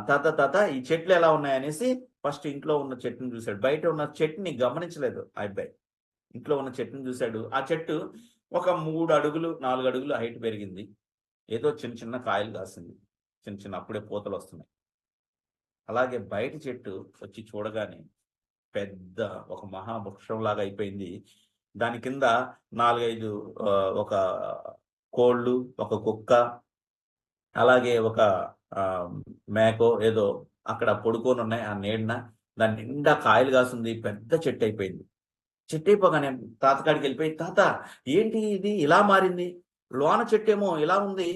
తాత ఈ చెట్లు ఎలా ఉన్నాయనేసి ఫస్ట్ ఇంట్లో ఉన్న చెట్టుని చూశాడు. బయట ఉన్న చెట్టుని గమనించలేదు ఆ అబ్బాయి. ఇంట్లో ఉన్న చెట్టుని చూశాడు. ఆ చెట్టు ఒక 3 అడుగులు 4 అడుగులు హైట్ పెరిగింది. ఏదో చిన్న చిన్న కాయలు కాసింది. చిన్న అప్పుడే పూతలు వస్తున్నాయి. అలాగే బయట చెట్టు వచ్చి చూడగానే పెద్ద ఒక మహావృక్షం లాగా అయిపోయింది. దాని కింద 4-5 ఒక కోళ్ళు, ఒక కుక్క, అలాగే ఒక మేకో ఏదో అక్కడ పడుకొని ఉన్నాయి. ఆ నీడన దాని నిండా కాయలు కాస్తుంది. పెద్ద చెట్టు అయిపోయింది. చెట్టు అయిపోగానే తాతకాడికి వెళ్ళిపోయి, తాత ఏంటి ఇది ఇలా మారింది? లోన చెట్టేమో ఇలా ఉంది,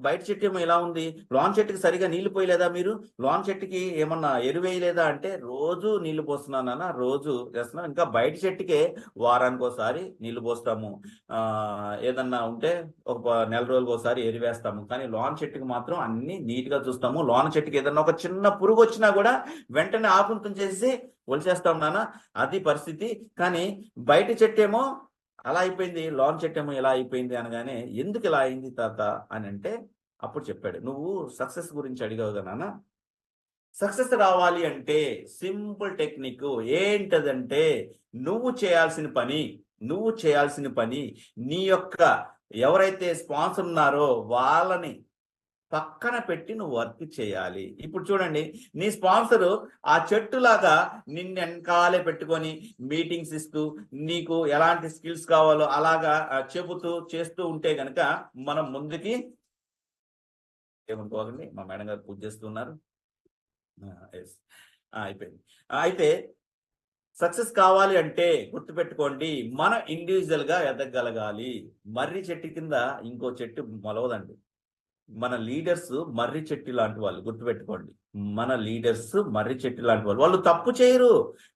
బయట చెట్టేమో ఇలా ఉంది. లోన చెట్టుకి సరిగా నీళ్లు పోయలేదా మీరు? లోన చెట్టుకి ఏమన్నా ఎరువేయలేదా అంటే, రోజు నీళ్లు పోస్తున్నానన్న, రోజు చేస్తున్నాం. ఇంకా బయట చెట్టుకే వారానికి ఒకసారి నీళ్లు పోస్తాము, ఏదన్నా ఉంటే ఒక నెల రోజులకు ఒకసారి ఎరువేస్తాము. కానీ లోన చెట్టుకి మాత్రం అన్ని నీట్ గా చూస్తాము. లోన చెట్టుకి ఏదన్నా ఒక చిన్న పురుగు వచ్చినా కూడా వెంటనే ఆకుంతం చేసి ఒలిచేస్తాం నాన్న, అది పరిస్థితి. కానీ బయట చెట్టేమో అలా అయిపోయింది, లోన్ చెట్టేమో ఇలా అయిపోయింది అనగానే, ఎందుకు ఇలా అయింది తాత అని అంటే, అప్పుడు చెప్పాడు, నువ్వు సక్సెస్ గురించి అడిగావు కదా నాన్న. సక్సెస్ రావాలి అంటే సింపుల్ టెక్నిక్ ఏంటదంటే, నువ్వు చేయాల్సిన పని నీ యొక్క ఎవరైతే స్పాన్సర్ ఉన్నారో వాళ్ళని పక్కన పెట్టి నువ్వు వర్క్ చేయాలి. ఇప్పుడు చూడండి, నీ స్పాన్సరు ఆ చెట్టులాగా నిన్ను వెనకాలే పెట్టుకొని మీటింగ్స్ ఇస్తూ నీకు ఎలాంటి స్కిల్స్ కావాలో అలాగా చెబుతూ చేస్తూ ఉంటే గనక మనం ముందుకి ఏమనుకోకండి, మా మేడం గారు పూజ చేస్తున్నారు. అయిపోయింది. అయితే సక్సెస్ కావాలి అంటే గుర్తుపెట్టుకోండి, మన ఇండివిజువల్ గా ఎదగలగాలి. మర్రి చెట్టు కింద ఇంకో చెట్టు మొలవదండి. మన లీడర్స్ మర్రి చెట్టు లాంటి వాళ్ళు, గుర్తుపెట్టుకోండి. మన లీడర్స్ మర్రి చెట్టు లాంటి వాళ్ళు. వాళ్ళు తప్పు చేయరు,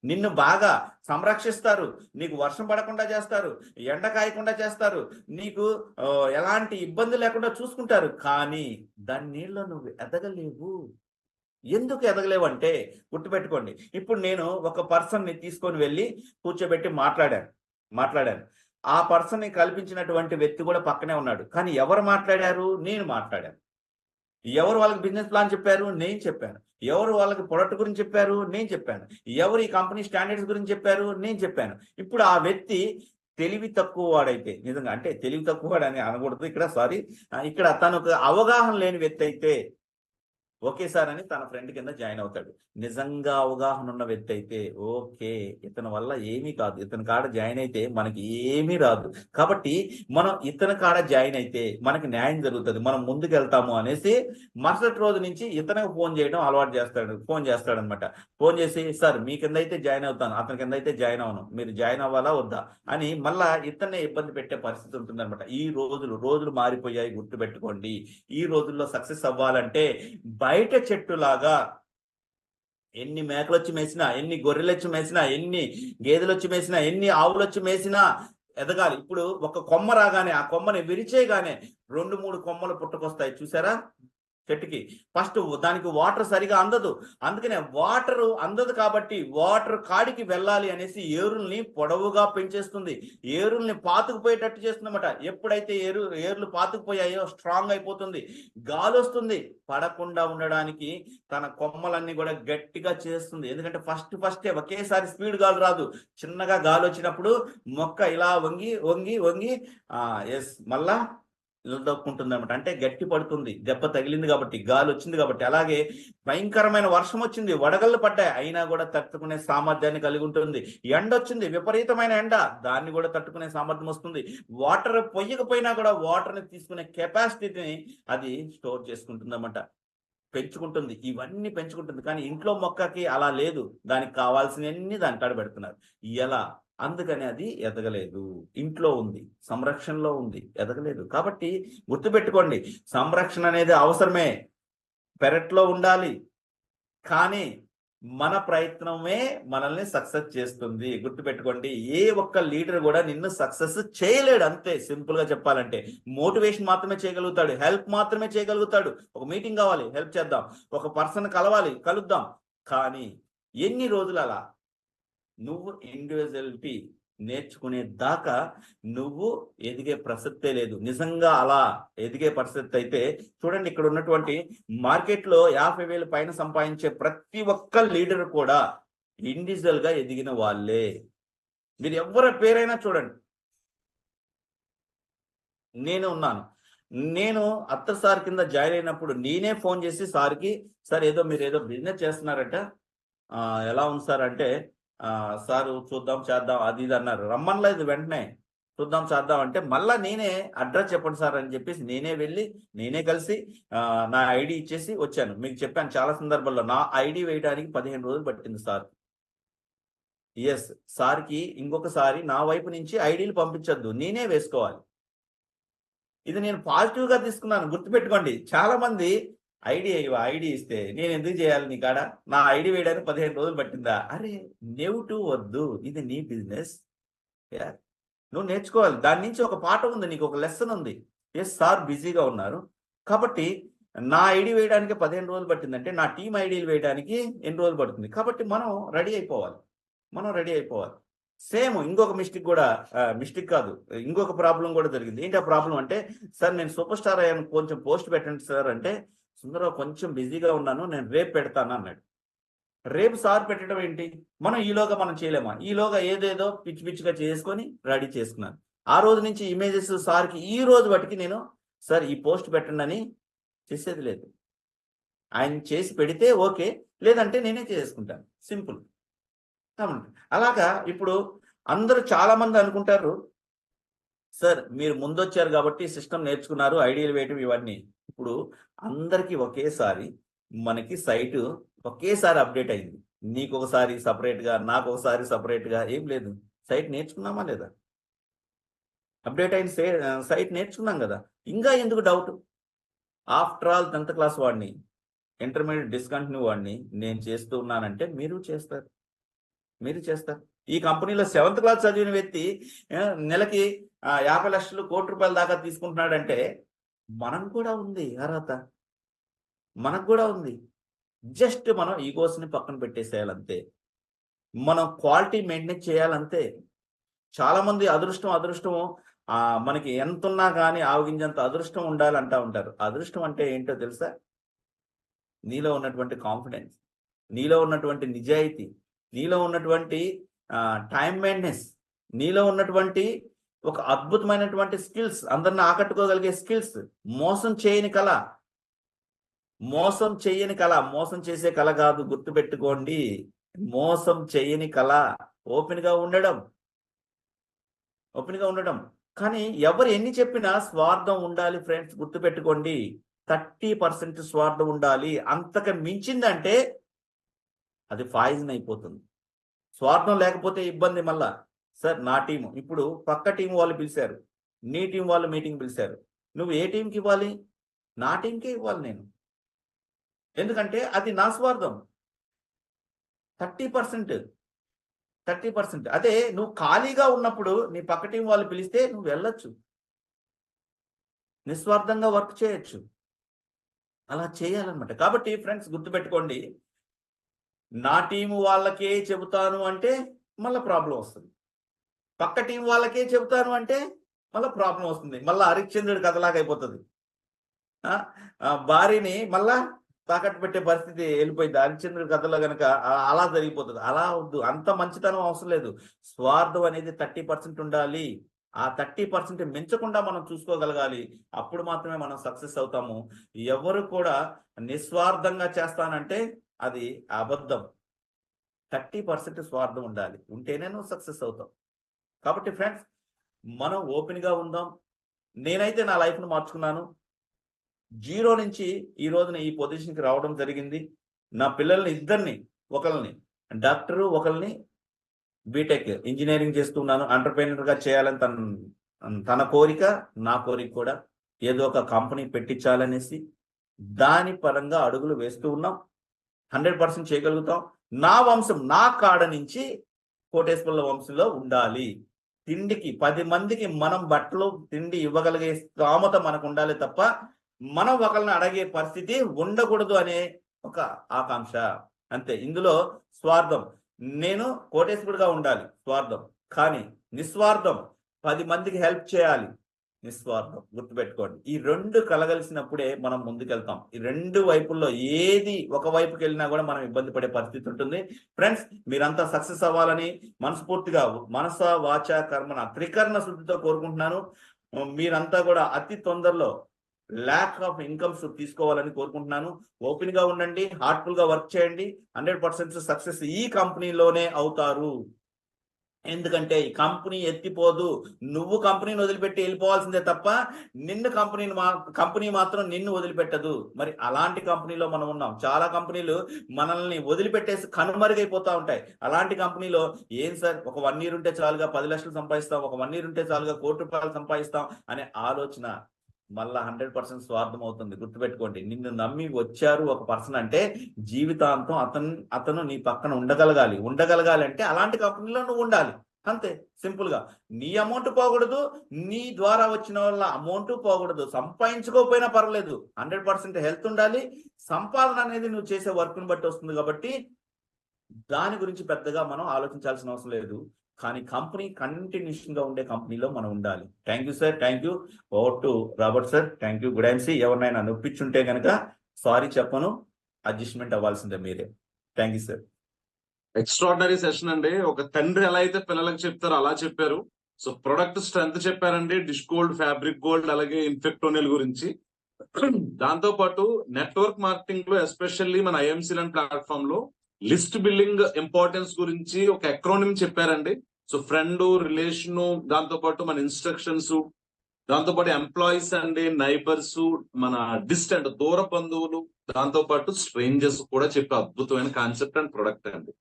నిన్ను బాగా సంరక్షిస్తారు, నీకు వర్షం పడకుండా చేస్తారు, ఎండ కాయకుండా చేస్తారు, నీకు ఎలాంటి ఇబ్బంది లేకుండా చూసుకుంటారు. కానీ దాని నీళ్ళలో నువ్వు ఎదగలేవు. ఎందుకు ఎదగలేవంటే గుర్తుపెట్టుకోండి, ఇప్పుడు నేను ఒక పర్సన్ని తీసుకొని వెళ్ళి కూర్చోబెట్టి మాట్లాడాను. ఆ పర్సన్ని కల్పించినటువంటి వ్యక్తి కూడా పక్కనే ఉన్నాడు. కానీ ఎవరు మాట్లాడారు? నేను మాట్లాడాను. ఎవరు వాళ్ళకి బిజినెస్ ప్లాన్ చెప్పారు? నేను చెప్పాను. ఎవరు వాళ్ళకి ప్రొడక్ట్ గురించి చెప్పారు? నేను చెప్పాను. ఎవరు ఈ కంపెనీ స్టాండర్డ్స్ గురించి చెప్పారు? నేను చెప్పాను. ఇప్పుడు ఆ వ్యక్తి తెలివి తక్కువ వాడైతే, నిజంగా అంటే తెలివి తక్కువ వాడని అనకూడదు ఇక్కడ, సారీ, ఇక్కడ తనకు అవగాహన లేని వ్యక్తి అయితే ఒకేసారి అని తన ఫ్రెండ్ కింద జాయిన్ అవుతాడు. నిజంగా అవగాహన ఉన్న వ్యక్తి అయితే ఓకే, ఇతని వల్ల ఏమీ కాదు, ఇతని కాడ జాయిన్ అయితే మనకి ఏమీ రాదు, కాబట్టి మనం ఇతని కాడ జాయిన్ అయితే మనకి న్యాయం జరుగుతుంది, మనం ముందుకు వెళ్తాము అనేసి మరుసటి రోజు నుంచి ఇతనికి ఫోన్ చేయడం అలవాటు చేస్తాడు. ఫోన్ చేస్తాడనమాట. ఫోన్ చేసి, సార్ మీ కింద అయితే జాయిన్ అవుతాను, అతని కింద అయితే జాయిన్ అవను, మీరు జాయిన్ అవ్వాలా వద్దా అని మళ్ళా ఇతన్నే ఇబ్బంది పెట్టే పరిస్థితి ఉంటుందన్నమాట. ఈ రోజులు మారిపోయాయి, గుర్తుపెట్టుకోండి. ఈ రోజుల్లో సక్సెస్ అవ్వాలంటే బయట చెట్టులాగా ఎన్ని మేకలు వచ్చి మేసినా, ఎన్ని గొర్రెలు వచ్చి మేసినా, ఎన్ని గేదెలు వచ్చి మేసినా, ఎన్ని ఆవులు వచ్చి మేసినా ఎదగాలి. ఇప్పుడు ఒక కొమ్మ రాగానే ఆ కొమ్మని విరిచేగానే 2-3 కొమ్మలు పుట్టుకొస్తాయి, చూసారా? చెట్టుకి ఫస్ట్ దానికి వాటర్ సరిగా అందదు, అందుకనే వాటర్ అందదు కాబట్టి వాటర్ కాడికి వెళ్ళాలి అనేసి ఏరుల్ని పొడవుగా పెంచేస్తుంది, ఏరుల్ని పాతుకుపోయేటట్టు చేస్తుందన్నమాట. ఎప్పుడైతే ఏర్లు పాతుకుపోయాయో స్ట్రాంగ్ అయిపోతుంది, గాలి వస్తుంది, పడకుండా ఉండడానికి తన కొమ్మలన్నీ కూడా గట్టిగా చేస్తుంది. ఎందుకంటే ఫస్టే ఒకేసారి స్పీడ్ గాలి రాదు, చిన్నగా గాలి వచ్చినప్పుడు మొక్క ఇలా వంగి వంగి వంగి మళ్ళా నిలదొక్కుంటుంది అనమాట. అంటే గట్టి పడుతుంది, దెబ్బ తగిలింది కాబట్టి, గాలి వచ్చింది కాబట్టి. అలాగే భయంకరమైన వర్షం వచ్చింది, వడగళ్ళు పడ్డాయి, అయినా కూడా తట్టుకునే సామర్థ్యాన్ని కలిగి ఉంటుంది. ఎండ వచ్చింది, విపరీతమైన ఎండ, దాన్ని కూడా తట్టుకునే సామర్థ్యం వస్తుంది. వాటర్ పొయ్యకపోయినా కూడా వాటర్ని తీసుకునే కెపాసిటీని అది స్టోర్ చేసుకుంటుంది అన్నమాట, పెంచుకుంటుంది, ఇవన్నీ పెంచుకుంటుంది. కానీ ఇంట్లో మొక్కకి అలా లేదు, దానికి కావాల్సినవన్నీ దాని కాడ పెడుతున్నారు. ఎలా? అందుకని అది ఎదగలేదు. ఇంట్లో ఉంది, సంరక్షణలో ఉంది, ఎదగలేదు. కాబట్టి గుర్తుపెట్టుకోండి, సంరక్షణ అనేది అవసరమే, పెరట్లో ఉండాలి. కానీ మన ప్రయత్నమే మనల్ని సక్సెస్ చేస్తుంది. గుర్తుపెట్టుకోండి, ఏ ఒక్క లీడర్ కూడా నిన్ను సక్సెస్ చేయలేడు, అంతే సింపుల్ గా చెప్పాలంటే. మోటివేషన్ మాత్రమే చేయగలుగుతాడు, హెల్ప్ మాత్రమే చేయగలుగుతాడు. ఒక మీటింగ్ కావాలి, హెల్ప్ చేద్దాం, ఒక పర్సన్ కలుద్దాం. కానీ ఎన్ని రోజులు అలా నువ్వు ఇండివిజువాలిటీ నేర్చుకునే దాకా నువ్వు ఎదిగే ప్రసక్తే లేదు. నిజంగా అలా ఎదిగే పరిస్థితి అయితే చూడండి, ఇక్కడ ఉన్నటువంటి మార్కెట్లో 50,000 పైన సంపాదించే ప్రతి ఒక్క లీడర్ కూడా ఇండివిజువల్ గా ఎదిగిన వాళ్ళే. మీరు ఎవరి పేరైనా చూడండి. నేను ఉన్నాను, నేను అత్త సార్ కింద జాయిన్ అయినప్పుడు నేనే ఫోన్ చేసి సార్కి, సార్ మీరు ఏదో బిజినెస్ చేస్తున్నారట, ఎలా ఉంది సార్ అంటే, సారు చూద్దాం చేద్దాం అది ఇది అన్నారు. రమ్మనలేదు, వెంటనే చూద్దాం చేద్దాం అంటే మళ్ళా నేనే అడ్రస్ చెప్పండి సార్ అని చెప్పేసి నేనే వెళ్ళి నేనే కలిసి నా ఐడి ఇచ్చేసి వచ్చాను. మీకు చెప్పాను చాలా సందర్భాల్లో, నా ఐడి వేయడానికి 15 రోజులు పట్టింది సార్. సార్కి ఇంకొకసారి నా వైపు నుంచి ఐడీలు పంపించద్దు, నేనే వేసుకోవాలి. ఇది నేను పాజిటివ్గా తీసుకున్నాను. గుర్తుపెట్టుకోండి, చాలా మంది ఐడి ఇస్తే నేను ఎందుకు చేయాలి నీ కాడ, నా ఐడి వేయడానికి 15 రోజులు పట్టిందా? అరే నెగిటివ్ వద్దు, ఇది నీ బిజినెస్, నువ్వు నేర్చుకోవాలి. దాని నుంచి ఒక పాఠం ఉంది, నీకు ఒక లెసన్ ఉంది. ఎస్ సార్ బిజీగా ఉన్నారు కాబట్టి నా ఐడి వేయడానికి 15 రోజులు పట్టిందంటే నా టీం ఐడీలు వేయడానికి ఎన్ని రోజులు పడుతుంది? కాబట్టి మనం రెడీ అయిపోవాలి. సేమ్ ఇంకొక మిస్టేక్ కూడా, మిస్టేక్ కాదు, ఇంకొక ప్రాబ్లం కూడా జరిగింది. ఏంటి ఆ ప్రాబ్లం అంటే, సార్ నేను సూపర్ స్టార్ అయ్యాను, కొంచెం పోస్ట్ పెట్టండి సార్ అంటే, సుందరరావు కొంచెం బిజీగా ఉన్నాను, నేను రేపు పెడతాను అన్నాడు. రేపు సార్ పెట్టడం ఏంటి? మనం ఈలోగా మనం చేయలేమా? ఈలోగా ఏదేదో పిచ్చి పిచ్చిగా చేసుకొని రెడీ చేసుకున్నాను. ఆ రోజు నుంచి ఇమేజెస్ సార్కి ఈ రోజు బట్టికి నేను సార్ ఈ పోస్ట్ పెట్టండి అని చేసేది లేదు. ఆయన చేసి పెడితే ఓకే, లేదంటే నేనే చేసుకుంటాను. సింపుల్. అలాగా ఇప్పుడు అందరూ చాలా మంది అనుకుంటారు, సార్ మీరు ముందొచ్చారు కాబట్టి సిస్టమ్ నేర్చుకున్నారు, ఐడియాలు వేయటం ఇవన్నీ. ఇప్పుడు అందరికీ ఒకేసారి మనకి సైటు ఒకేసారి అప్డేట్ అయింది. నీకు ఒకసారి సపరేట్గా, నాకు ఒకసారి సపరేట్గా ఏం లేదు. సైట్ నేర్చుకున్నామా లేదా? అప్డేట్ అయిన సైట్ నేర్చుకున్నాం కదా, ఇంకా ఎందుకు doubt? After all 10th class వాడిని, ఇంటర్మీడియట్ డిస్కంటిన్యూ వాడిని నేను చేస్తూ ఉన్నానంటే మీరు చేస్తారు. ఈ కంపెనీలో 7th క్లాస్ చదివిన వ్యక్తి నెలకి 50 లక్షలు, కోటి రూపాయల దాకా తీసుకుంటున్నాడంటే మనకు కూడా ఉంది అర్హత, మనకు కూడా ఉంది. జస్ట్ మనం ఈగోస్ని పక్కన పెట్టేసేయాలంతే. మనం క్వాలిటీ మెయింటైన్ చేయాలంతే. చాలా మంది అదృష్టం మనకి ఎంత ఉన్నా కానీ ఆవగింజంత అదృష్టం ఉండాలంటా ఉంటారు. అదృష్టం అంటే ఏంటో తెలుసా? నీలో ఉన్నటువంటి కాన్ఫిడెన్స్, నీలో ఉన్నటువంటి నిజాయితీ, నీలో ఉన్నటువంటి టైం మెయింటెనెన్స్, నీలో ఉన్నటువంటి ఒక అద్భుతమైనటువంటి స్కిల్స్, అందరిని ఆకట్టుకోగలిగే స్కిల్స్. మోసం చేయని కళ, మోసం చేసే కళ కాదు, గుర్తుపెట్టుకోండి. మోసం చేయని కళ, ఓపెన్గా ఉండడం. కానీ ఎవరు ఎన్ని చెప్పినా స్వార్థం ఉండాలి ఫ్రెండ్స్, గుర్తుపెట్టుకోండి. 30% స్వార్థం ఉండాలి. అంతకు మించిందంటే అది పాయిజన్ అయిపోతుంది. స్వార్థం లేకపోతే ఇబ్బంది. మళ్ళా సార్ నా టీము, ఇప్పుడు పక్క టీం వాళ్ళు పిలిచారు, నీ టీం వాళ్ళు మీటింగ్ పిలిచారు, నువ్వు ఏ టీంకి ఇవ్వాలి? నా టీంకే ఇవ్వాలి నేను. ఎందుకంటే అది నా స్వార్థం. 30%. అదే నువ్వు ఖాళీగా ఉన్నప్పుడు నీ పక్క టీం వాళ్ళు పిలిస్తే నువ్వు వెళ్ళొచ్చు, నిస్వార్థంగా వర్క్ చేయొచ్చు. అలా చేయాలన్నమాట. కాబట్టి ఫ్రెండ్స్ గుర్తుపెట్టుకోండి, నా టీము వాళ్ళకే చెబుతాను అంటే మళ్ళీ ప్రాబ్లం వస్తుంది. పక్క టీం వాళ్ళకే చెబుతాను అంటే మళ్ళీ ప్రాబ్లం వస్తుంది. మళ్ళీ హరిశ్చంద్రుడి కథలాగా అయిపోతుంది. భార్యని మళ్ళా తాకట్టు పెట్టే పరిస్థితి వెళ్ళిపోయింది. హరిశ్చంద్రుడి కథలో కనుక అలా జరిగిపోతుంది. అలా వద్దు, అంత మంచితనం అవసరం లేదు. స్వార్థం అనేది 30% ఉండాలి. ఆ 30% మించకుండా మనం చూసుకోగలగాలి. అప్పుడు మాత్రమే మనం సక్సెస్ అవుతాము. ఎవరు కూడా నిస్వార్థంగా చేస్తానంటే అది అబద్ధం. 30% స్వార్థం ఉండాలి, ఉంటేనే నువ్వు సక్సెస్ అవుతావు. కాబట్టి ఫ్రెండ్స్ మనం ఓపెన్గా ఉందాం. నేనైతే నా లైఫ్ను మార్చుకున్నాను. 0 నుంచి ఈ రోజున ఈ పొజిషన్కి రావడం జరిగింది. నా పిల్లల్ని ఇద్దరిని, ఒకరిని డాక్టరు, ఒకరిని బీటెక్ ఇంజనీరింగ్ చేస్తున్నాను. ఎంటర్‌ప్రెన్యూర్‌గా చేయాలని తన కోరిక, నా కోరిక కూడా. ఏదో ఒక కంపెనీ పెట్టించాలనేసి దాని పరంగా అడుగులు వేస్తూ ఉన్నాం. 100% చేయగలుగుతాం. నా వంశం, నా కాడ నుంచి కోటేశ్వరుల వంశంలో ఉండాలి. తిండికి 10 మందికి మనం బట్టలు, తిండి ఇవ్వగలిగే స్తోమత మనకు ఉండాలి తప్ప మనం ఒకరిని అడిగే పరిస్థితి ఉండకూడదు అనే ఒక ఆకాంక్ష అంతే. ఇందులో స్వార్థం, నేను కోటేశ్వరుడిగా ఉండాలి స్వార్థం, కానీ నిస్వార్థం 10 మందికి హెల్ప్ చేయాలి నిస్వార్థం. గుర్తుపెట్టుకోండి, ఈ 2 కలగలిసినప్పుడే మనం ముందుకెళ్తాం. ఈ 2 వైపుల్లో ఏది ఒక వైపుకి వెళ్ళినా కూడా మనం ఇబ్బంది పడే పరిస్థితి ఉంటుంది. ఫ్రెండ్స్ మీరంతా సక్సెస్ అవ్వాలని మనస్ఫూర్తిగా మనస వాచ కర్మన త్రికరణ శుద్ధితో కోరుకుంటున్నాను. మీరంతా కూడా అతి తొందరలో ల్యాక్ ఆఫ్ ఇన్కమ్స్ తీసుకోవాలని కోరుకుంటున్నాను. ఓపెన్ గా ఉండండి, హార్ట్ఫుల్ గా వర్క్ చేయండి. 100% సక్సెస్ ఈ కంపెనీలోనే అవుతారు. ఎందుకంటే ఈ కంపెనీ ఎత్తిపోదు. నువ్వు కంపెనీని వదిలిపెట్టి వెళ్ళిపోవాల్సిందే తప్ప కంపెనీ మాత్రం నిన్ను వదిలిపెట్టదు. మరి అలాంటి కంపెనీలో మనం ఉన్నాం. చాలా కంపెనీలు మనల్ని వదిలిపెట్టేసి కనుమరుగైపోతా ఉంటాయి. అలాంటి కంపెనీలో ఏం సార్, ఒక 1 year ఉంటే చాలుగా 10 లక్షలు సంపాదిస్తాం, ఒక 1 year ఉంటే చాలుగా 1 కోటి రూపాయలు సంపాదిస్తాం అనే ఆలోచన మళ్ళా 100% స్వార్థం అవుతుంది. గుర్తుపెట్టుకోండి. నిన్ను నమ్మి వచ్చారు ఒక పర్సన్ అంటే జీవితాంతం అతను నీ పక్కన ఉండగలగాలి అంటే అలాంటి కంపెనీలో నువ్వు ఉండాలి. అంతే సింపుల్ గా. నీ అమౌంట్ పోకూడదు, నీ ద్వారా వచ్చిన వాళ్ళ అమౌంట్ పోకూడదు. సంపాదించుకోకపోయినా పర్లేదు, 100% హెల్త్ ఉండాలి. సంపాదన అనేది నువ్వు చేసే వర్క్ ని బట్టి వస్తుంది కాబట్టి దాని గురించి పెద్దగా మనం ఆలోచించాల్సిన అవసరం లేదు. కానీ కంపెనీ కంటిన్యూషన్ గా ఉండే కంపెనీలో మనం ఉండాలి. Thank you sir, thank you. Over to Robert sir. Thank you. Good INC. ఎవరినైనా నొప్పించుంటే కనుక సారీ చెప్పను, అడ్జస్ట్మెంట్ అవ్వాల్సిందే మీరే. Thank you sir. Extraordinary session అండి. ఒక తండ్రి ఎలా అయితే పిల్లలకు చెప్తారో అలా చెప్పారు. సో ప్రొడక్ట్ స్ట్రెంత్ చెప్పారండి, డిష్ గోల్డ్, ఫ్యాబ్రిక్ గోల్డ్, అలాగే ఇన్ఫెక్టోనిల్ గురించి. దాంతో పాటు నెట్వర్క్ మార్కెటింగ్ లో ఎస్పెషల్లీ మన ఐఎంసీ లాంటి ప్లాట్ఫామ్ లో లిస్ట్ బిల్డింగ్ ఇంపార్టెన్స్ గురించి ఒక ఎక్రోనిమ్ చెప్పారండి. సో ఫ్రెండ్, రిలేషన్, దాంతో పాటు మన ఇన్స్ట్రక్షన్స్, దాంతో పాటు ఎంప్లాయీస్ అండి, నైబర్స్, మన డిస్టెంట్ దూర బంధువులు, దాంతో పాటు స్ట్రేంజర్స్ కూడా చెప్పే అద్భుతమైన కాన్సెప్ట్ అండ్ ప్రొడక్ట్ అండి.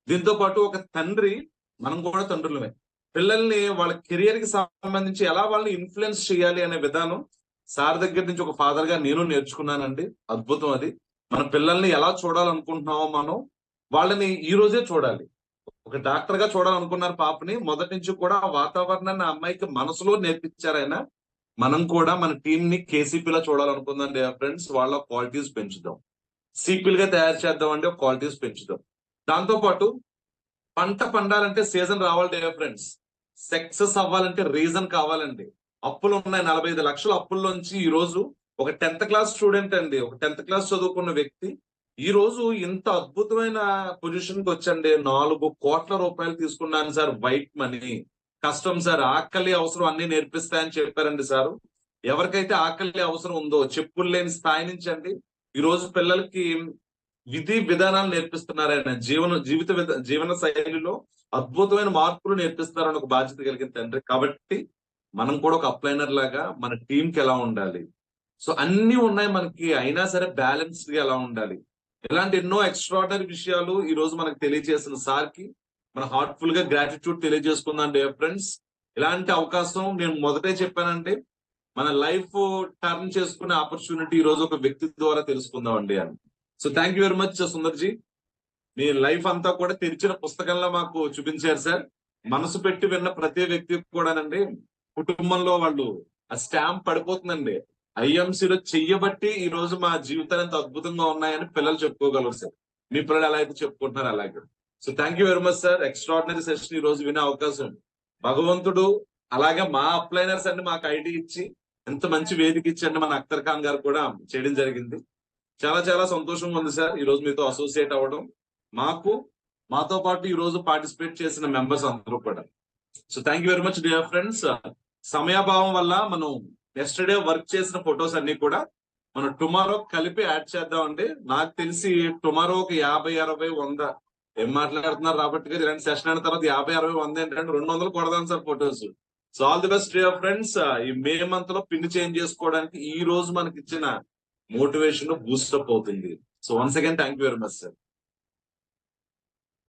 దీంతో పాటు ఒక తండ్రి, మనం కూడా తండ్రులమే, పిల్లల్ని వాళ్ళ కెరియర్ కి సంబంధించి ఎలా వాళ్ళని ఇన్ఫ్లుయెన్స్ చేయాలి అనే విధానం సార్ దగ్గర నుంచి ఒక ఫాదర్ గా నేను నేర్చుకున్నానండి. అద్భుతం అది. మన పిల్లల్ని ఎలా చూడాలనుకుంటున్నామో మనం వాళ్ళని ఈ రోజే చూడాలి. ఒక డాక్టర్ గా చూడాలనుకున్నారు పాపని, మొదటి నుంచి కూడా ఆ వాతావరణాన్ని ఆ అమ్మాయికి మనసులో నేర్పించారు ఆయన. మనం కూడా మన టీం ని కేసీపీలో చూడాలనుకుందాం ఫ్రెండ్స్. వాళ్ళ క్వాలిటీస్ పెంచుదాం, సిపిల్ గా తయారు చేద్దాం అండి, క్వాలిటీస్ పెంచుదాం. దాంతో పాటు పంట పండాలంటే సీజన్ రావాలి ఫ్రెండ్స్. సక్సెస్ అవ్వాలంటే రీజన్ కావాలండి. అప్పులు ఉన్నాయి, 45 లక్షల అప్పుల్లోంచి ఈ రోజు ఒక 10th క్లాస్ స్టూడెంట్ అండి, ఒక 10th క్లాస్ చదువుకున్న వ్యక్తి ఈ రోజు ఇంత అద్భుతమైన పొజిషన్ కి వచ్చండి. 4 కోట్ల రూపాయలు తీసుకున్నాను సార్, వైట్ మనీ. కష్టం సార్, ఆకలి అవసరం అన్ని నేర్పిస్తాయని చెప్పారండి సార్. ఎవరికైతే ఆకలి అవసరం ఉందో, చెప్పులు లేని స్థాయి నుంచి అండి ఈ రోజు పిల్లలకి విధి విధానాలు నేర్పిస్తున్నారు ఆయన. జీవన శైలిలో అద్భుతమైన మార్పులు నేర్పిస్తున్నారని ఒక బాధ్యత కలిగిన తండ్రి. కాబట్టి మనం కూడా ఒక అప్లైనర్ లాగా మన టీం కి ఎలా ఉండాలి, సో అన్ని ఉన్నాయి మనకి, అయినా సరే బ్యాలెన్స్డ్ గా ఎలా ఉండాలి, ఇలాంటి ఎన్నో ఎక్స్ట్రాడనరీ విషయాలు ఈ రోజు మనకు తెలియజేసిన సార్ కి మన హార్ట్ఫుల్ గా గ్రాటిట్యూడ్ తెలియజేసుకుందాం ఫ్రెండ్స్. ఇలాంటి అవకాశం నేను మొదటే చెప్పానండి, మన లైఫ్ టర్న్ చేసుకునే ఆపర్చునిటీ ఈ రోజు ఒక వ్యక్తి ద్వారా తెలుసుకుందాం అండి అని. So thank you very much Sundarji. Me life అంతా కూడా తెరిచిన పుస్తకంలో మాకు చూపించారు సార్. మనసు పెట్టి విన్న ప్రతి వ్యక్తికి కూడానండి కుటుంబంలో వాళ్ళు ఆ స్టాంప్ పడిపోతుందండి. ఐఎంసీలో చెయ్యబట్టి ఈ రోజు మా జీవితాలు ఎంత అద్భుతంగా ఉన్నాయని పిల్లలు చెప్పుకోగలరు సార్. మీ పిల్లలు ఎలా అయితే చెప్పుకుంటున్నారు అలాగే. So thank you very much sir. Extraordinary session ఈ రోజు వినే అవకాశం భగవంతుడు, అలాగే మా అప్లైనర్స్ అన్ని మాకు ఐడి ఇచ్చి ఎంత మంచి వేదిక ఇచ్చండి మన అఖ్తర్ ఖాన్ గారు కూడా చేయడం జరిగింది. చాలా చాలా సంతోషంగా ఉంది సార్ ఈ రోజు మీతో అసోసియేట్ అవ్వడం. మాతో పాటు ఈ రోజు పార్టిసిపేట్ చేసిన మెంబర్స్ అందరూ కూడా. So thank you very much dear friends. సమయాభావం వల్ల మనం ఎస్టర్డే వర్క్ చేసిన ఫొటోస్ అన్ని కూడా మనం టుమారో కలిపి యాడ్ చేద్దామండి. నాకు తెలిసి టుమారో ఒక 50, 60, 100 ఏం మాట్లాడుతున్నారు రాబర్ట్ గారు, ఇలాంటి సెషన్ అయిన తర్వాత 50, 60, 100 ఏంటంటే 200 కొడదాం sir photos. So all the best dear friends. ఈ మే మంత్ లో పిన్ చేంజ్ చేసుకోవడానికి ఈ రోజు మనకి ఇచ్చిన మోటివేషన్ బూస్టప్ అవుతుంది. So once again thank you very much sir.